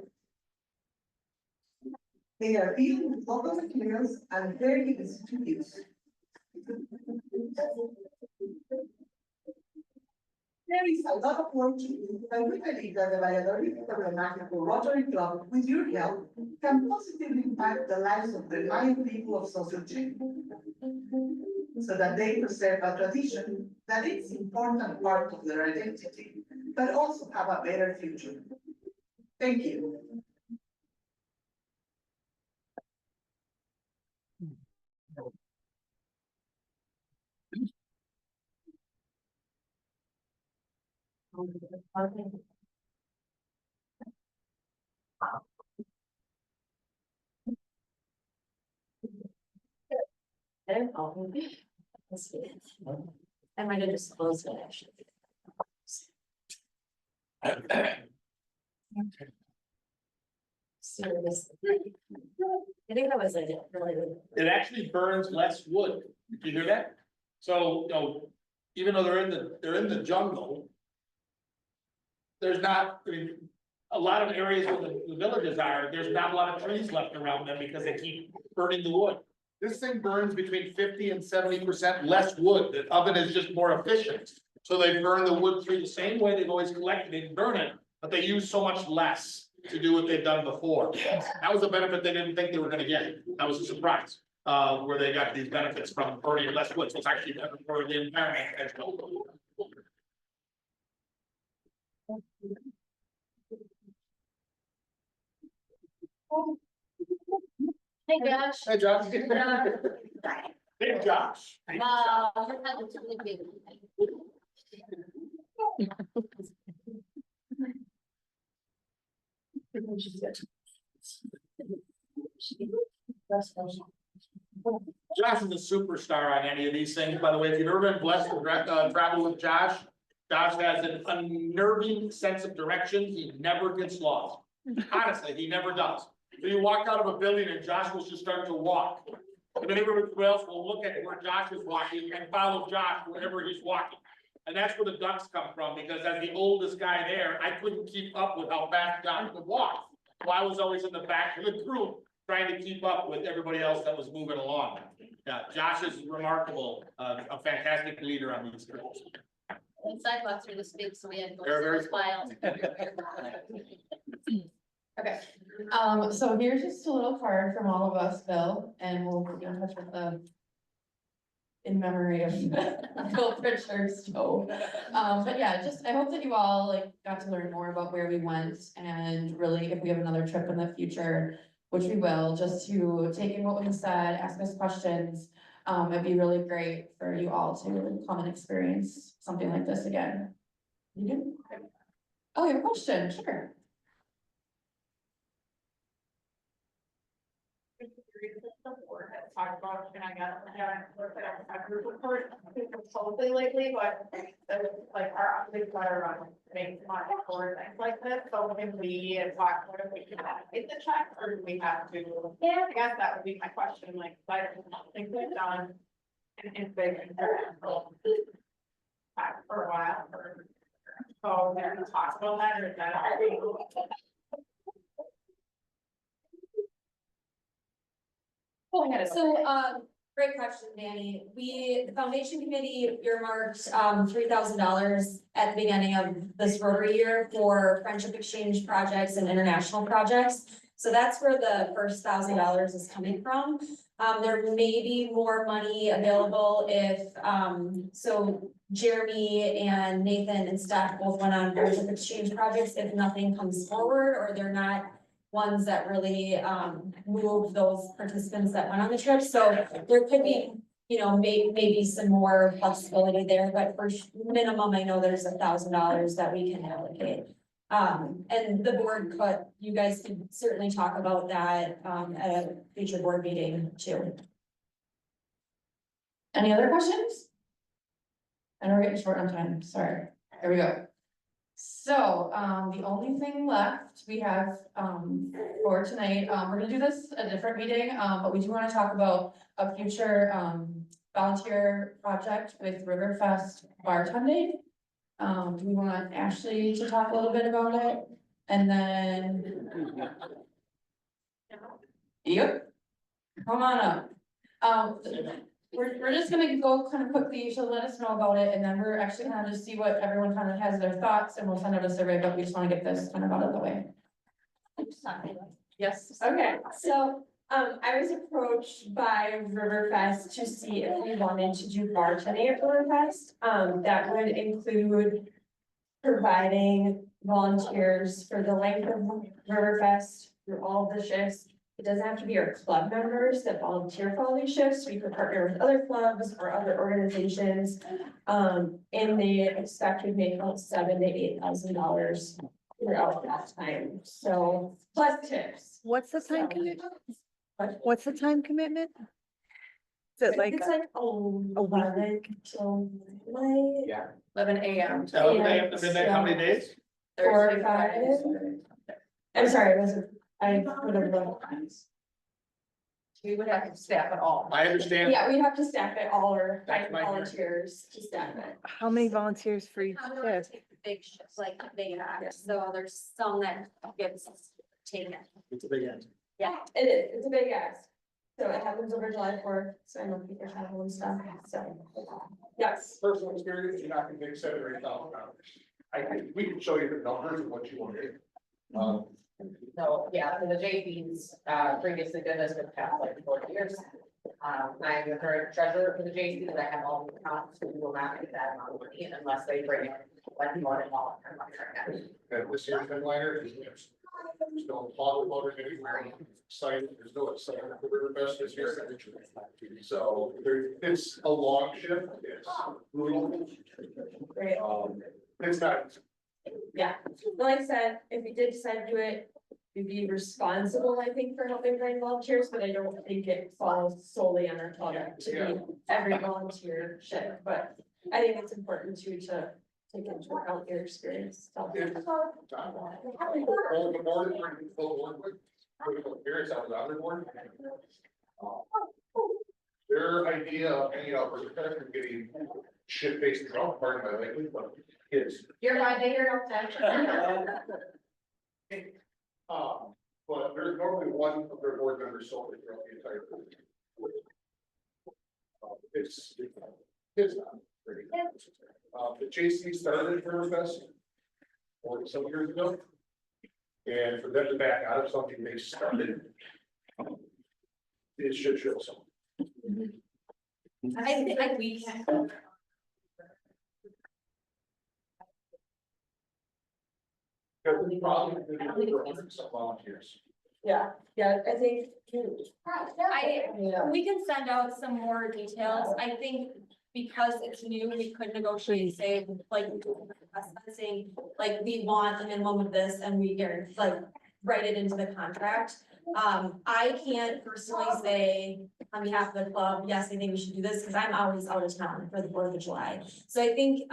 They are built with local materials and very easy to use. There is a lot of work to do, but we believe that the Valladolid Problematical Rotary Club, with your help, can positively impact the lives of the Mayan people of Sausalito, so that they preserve a tradition that is an important part of their identity, but also have a better future. Thank you. I might have just closed it actually. Service. I think that was it, really. It actually burns less wood. Did you hear that? So, even though they're in the jungle. There's not, I mean, a lot of areas where the villages are, there's not a lot of trees left around them because they keep burning the wood. This thing burns between 50 and 70% less wood. The oven is just more efficient. So they burn the wood through the same way they've always collected it and burn it, but they use so much less to do what they've done before. That was a benefit they didn't think they were gonna get. That was a surprise, where they got these benefits from burning less wood. So it's actually better for the environment as well. Hey, Josh. Hey, Josh. Big Josh. It's really big. Josh is a superstar on any of these things, by the way. If you've ever been blessed to travel with Josh, Josh has an unnerving sense of direction. He never gets lost. Honestly, he never does. So you walk out of a building and Josh will just start to walk. And then everybody else will look at where Josh is walking and follow Josh wherever he's walking. And that's where the ducks come from, because as the oldest guy there, I couldn't keep up with how fast Josh would walk. So I was always in the back of the group trying to keep up with everybody else that was moving along. Yeah, Josh is remarkable, a fantastic leader on these trips. And sidewalks are this big, so we had. They're very- Wild. Okay, so here's just a little card from all of us, Bill, and we'll put you in touch with the. In memory of Bill Pritchard's stove. But yeah, just, I hope that you all like got to learn more about where we went, and really, if we have another trip in the future, which we will, just to take in what we said, ask us questions. It'd be really great for you all to come and experience something like this again. You do? Oh, your question, sure. Talk about, and I got, a group of persons, totally lately, but like our, big letter on making money for things like this, so can we talk, what if we can get the check, or do we have to? Yeah, I guess that would be my question, like, I don't think we've done in big. For a while, so there we talk about that, or is that? So, Great question, Danny. The foundation committee earmarked, $3,000 at the beginning of this Rotary year for friendship exchange projects and international projects. So that's where the first $1,000 is coming from. There may be more money available if, so Jeremy and Nathan and Steph both went on friendship exchange projects. If nothing comes forward or they're not ones that really, move those participants that went on the trip. So there could be, maybe some more flexibility there, but for minimum, I know there's $1,000 that we can allocate. And the board you guys could certainly talk about that, at a future board meeting too. Any other questions? I know we're getting short on time, sorry. Here we go. So, the only thing left we have, for tonight, we're gonna do this at a different meeting, but we do wanna talk about a future, volunteer project with Riverfest bartending. Do we want Ashley to talk a little bit about it? And then. Yep. Come on up. We're just gonna go kind of quickly, she'll let us know about it, and then we're actually gonna just see what everyone kind of has their thoughts, and we'll send out a survey, but we just wanna get this kind of out of the way. Yes. Okay, so, I was approached by Riverfest to see if we wanted to do bartending at Riverfest. That would include providing volunteers for the length of Riverfest through all of the shifts. It doesn't have to be our club members that volunteer for all these shifts. We could partner with other clubs or other organizations. And they expect to make about $7,000 to $8,000 throughout that time. So plus tips. What's the time commitment? What's the time commitment? Is it like, It's like 11 till midnight. Yeah. 11 AM. So they have to midnight, how many days? 4 to 5. I'm sorry, it wasn't, I would have loved. We would have to staff it all. I understand. Yeah, we'd have to staff it all or That's find my hearing. volunteers to staff it. how many volunteers for each shift? Big shifts, like big acts, so there's some that gets taken. It's a big end. Yeah, it is, it's a big ask. So it happens over July 4th, so I know people travel and stuff, so. Yes, Personal experience, you're not gonna make $7,000 or $8,000. I think we can show you the numbers of what you want to do. So, yeah, so the JCs, previously did this for the past like 40 years. I'm the current treasurer for the JC, and I have all the accounts, so we will not get that amount of money unless they bring in like more than all of their money. And this year's headliner is there's no bottle voters anywhere, site, there's no excitement for Riverfest this year. So it's a long shift, it's brutal. great. It's not, Yeah, but like I said, if we did decide to do it, we'd be responsible, I think, for helping bring volunteers, but I don't think it falls solely on our club to be every volunteer shift, but I think it's important to take into account your experience. So. all the board, full board with, experience on the other board. Their idea of hanging out for the fest and getting shit-faced drunk, pardon my language, but is. You're not there, But there's normally one of their board members solely throughout the entire. It's not pretty. The JC started Riverfest some years ago. And for them to back out of something they started. It should show some. I think we can. Because we probably could some volunteers. Yeah, I think. We can send out some more details. I think because it's new, we could negotiate, say, like, saying, like, we want a minimum of this and we get, like, write it into the contract. I can't personally say on behalf of the club, yes, I think we should do this, because I'm always out of town for the 4th of July. So I think,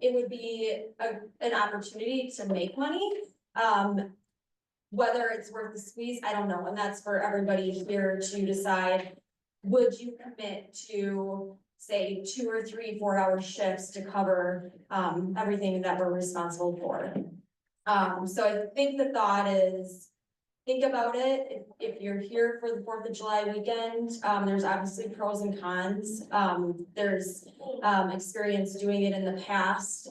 it would be an opportunity to make money. Whether it's worth the squeeze, I don't know, and that's for everybody here to decide. Would you commit to, say, 2 or 3 4-hour shifts to cover, everything that we're responsible for? So I think the thought is, think about it, if you're here for the 4th of July weekend, there's obviously pros and cons. There's, experience doing it in the past.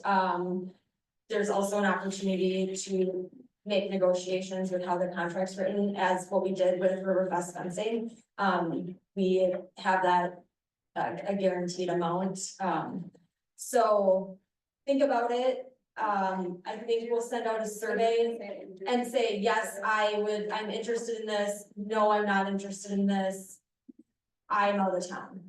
There's also an opportunity to make negotiations with how the contract's written, as what we did with Riverfest fencing. We have that, a guaranteed amount, so think about it. I think we'll send out a survey and say, yes, I'm interested in this, no, I'm not interested in this. I know the town,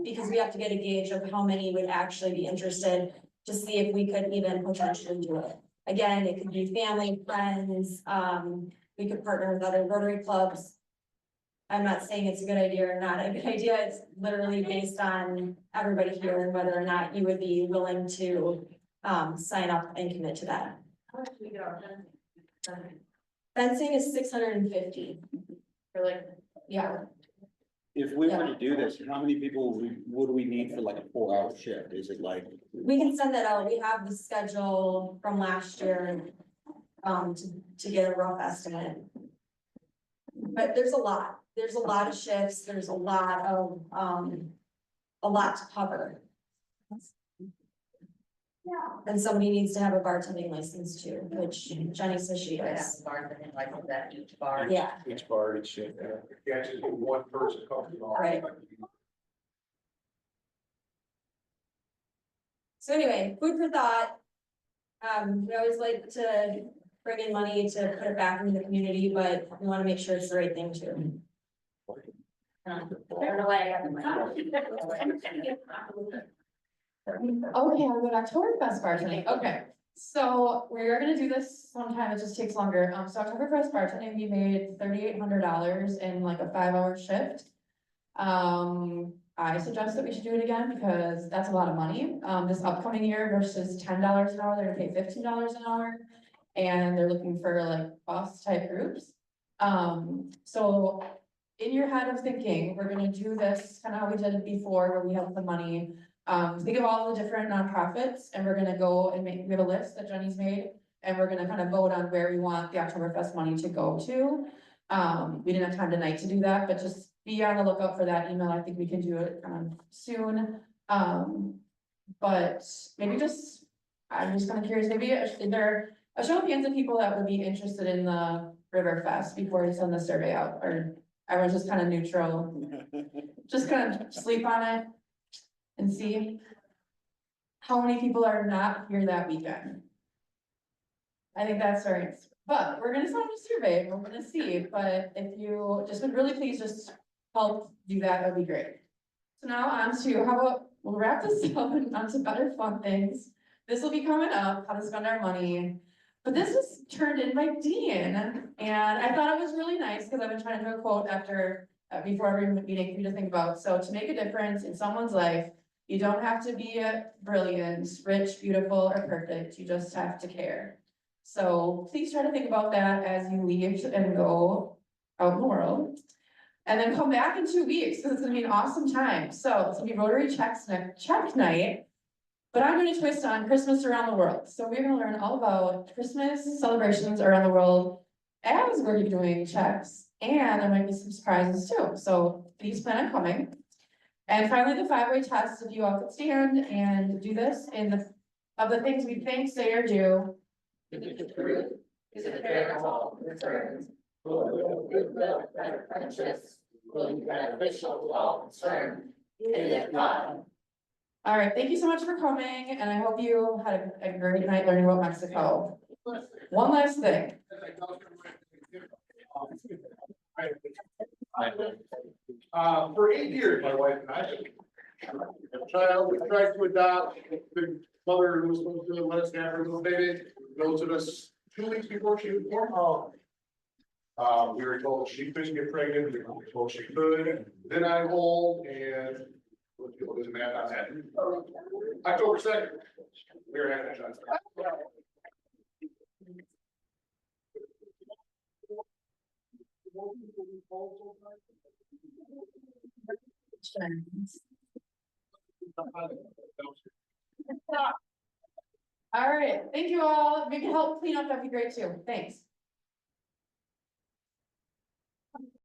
because we have to get a gauge of how many would actually be interested to see if we could even potentially do it. Again, it could be family, friends, we could partner with other Rotary clubs. I'm not saying it's a good idea or not a good idea, it's literally based on everybody here and whether or not you would be willing to sign up and commit to that. How much do we get our Fencing is 650. for like, Yeah, If we were to do this, how many people would we need for like a 4-hour shift? Is it like, we can send that out. We have the schedule from last year. To get a rough estimate. But there's a lot of shifts, there's a lot to cover. yeah. And somebody needs to have a bartending license too, which Jenny says she does. Bartending license at each bar. Yeah, each bar, each shift? Can't just do one person comes along. right. So anyway, food for thought. We always like to bring in money to put it back into the community, but we want to make sure it's the right thing too. I don't know why I got the money. Okay, I'll go to Oktoberfest bartending. Okay, so we're gonna do this sometime, it just takes longer. So Oktoberfest bartending, we made $3,800 in like a 5-hour shift. I suggest that we should do it again because that's a lot of money. This upcoming year versus $10 an hour, they're gonna pay $15 an hour. And they're looking for like boss type groups. So in your head of thinking, we're gonna do this kind of how we did it before, where we have the money. Think of all the different nonprofits and we're gonna go and we have a list that Jenny's made. And we're gonna kind of vote on where we want the Oktoberfest money to go to. We didn't have time tonight to do that, but just be on the lookout for that email. I think we can do it soon. But maybe just, I'm just kind of curious, maybe is there a show of hands of people that would be interested in the Riverfest before we send the survey out, or everyone's just kind of neutral? Just kind of sleep on it and see how many people are not here that weekend. I think that's right, but we're gonna send out a survey, and we're gonna see, but if you just would really please just help do that, that'd be great. So now on to, how about, we'll wrap this up and on to better fun things. This will be coming up, how to spend our money. But this was turned in by Dean, and I thought it was really nice, because I've been trying to do a quote after, before every meeting for you to think about. So to make a difference in someone's life, you don't have to be brilliant, rich, beautiful, or perfect, you just have to care. So please try to think about that as you leave and go out in the world. And then come back in 2 weeks, because it's gonna be an awesome time. So it's gonna be Rotary check night. But I'm gonna twist on Christmas around the world. So we're gonna learn all about Christmas celebrations around the world as we're doing checks, and there might be some surprises too. So please plan on coming. And finally, the 5-way test, if you all could stand and do this of the things we think, say, or do. Is it true? Is it fair to all concerned? Will goodwill and friendships will be beneficial to all concerned? And if not. All right, thank you so much for coming, and I hope you had a great night learning about Mexico. One last thing. For 8 years, my wife and I. We tried to adopt, the mother who was supposed to let us have her little baby, goes to us 2 weeks before she was born. We were told she couldn't get pregnant, we were told she could, then I'm old and. What was the math on that? October 2nd. We were having a child. All right, thank you all. Maybe help clean up, that'd be great too. Thanks.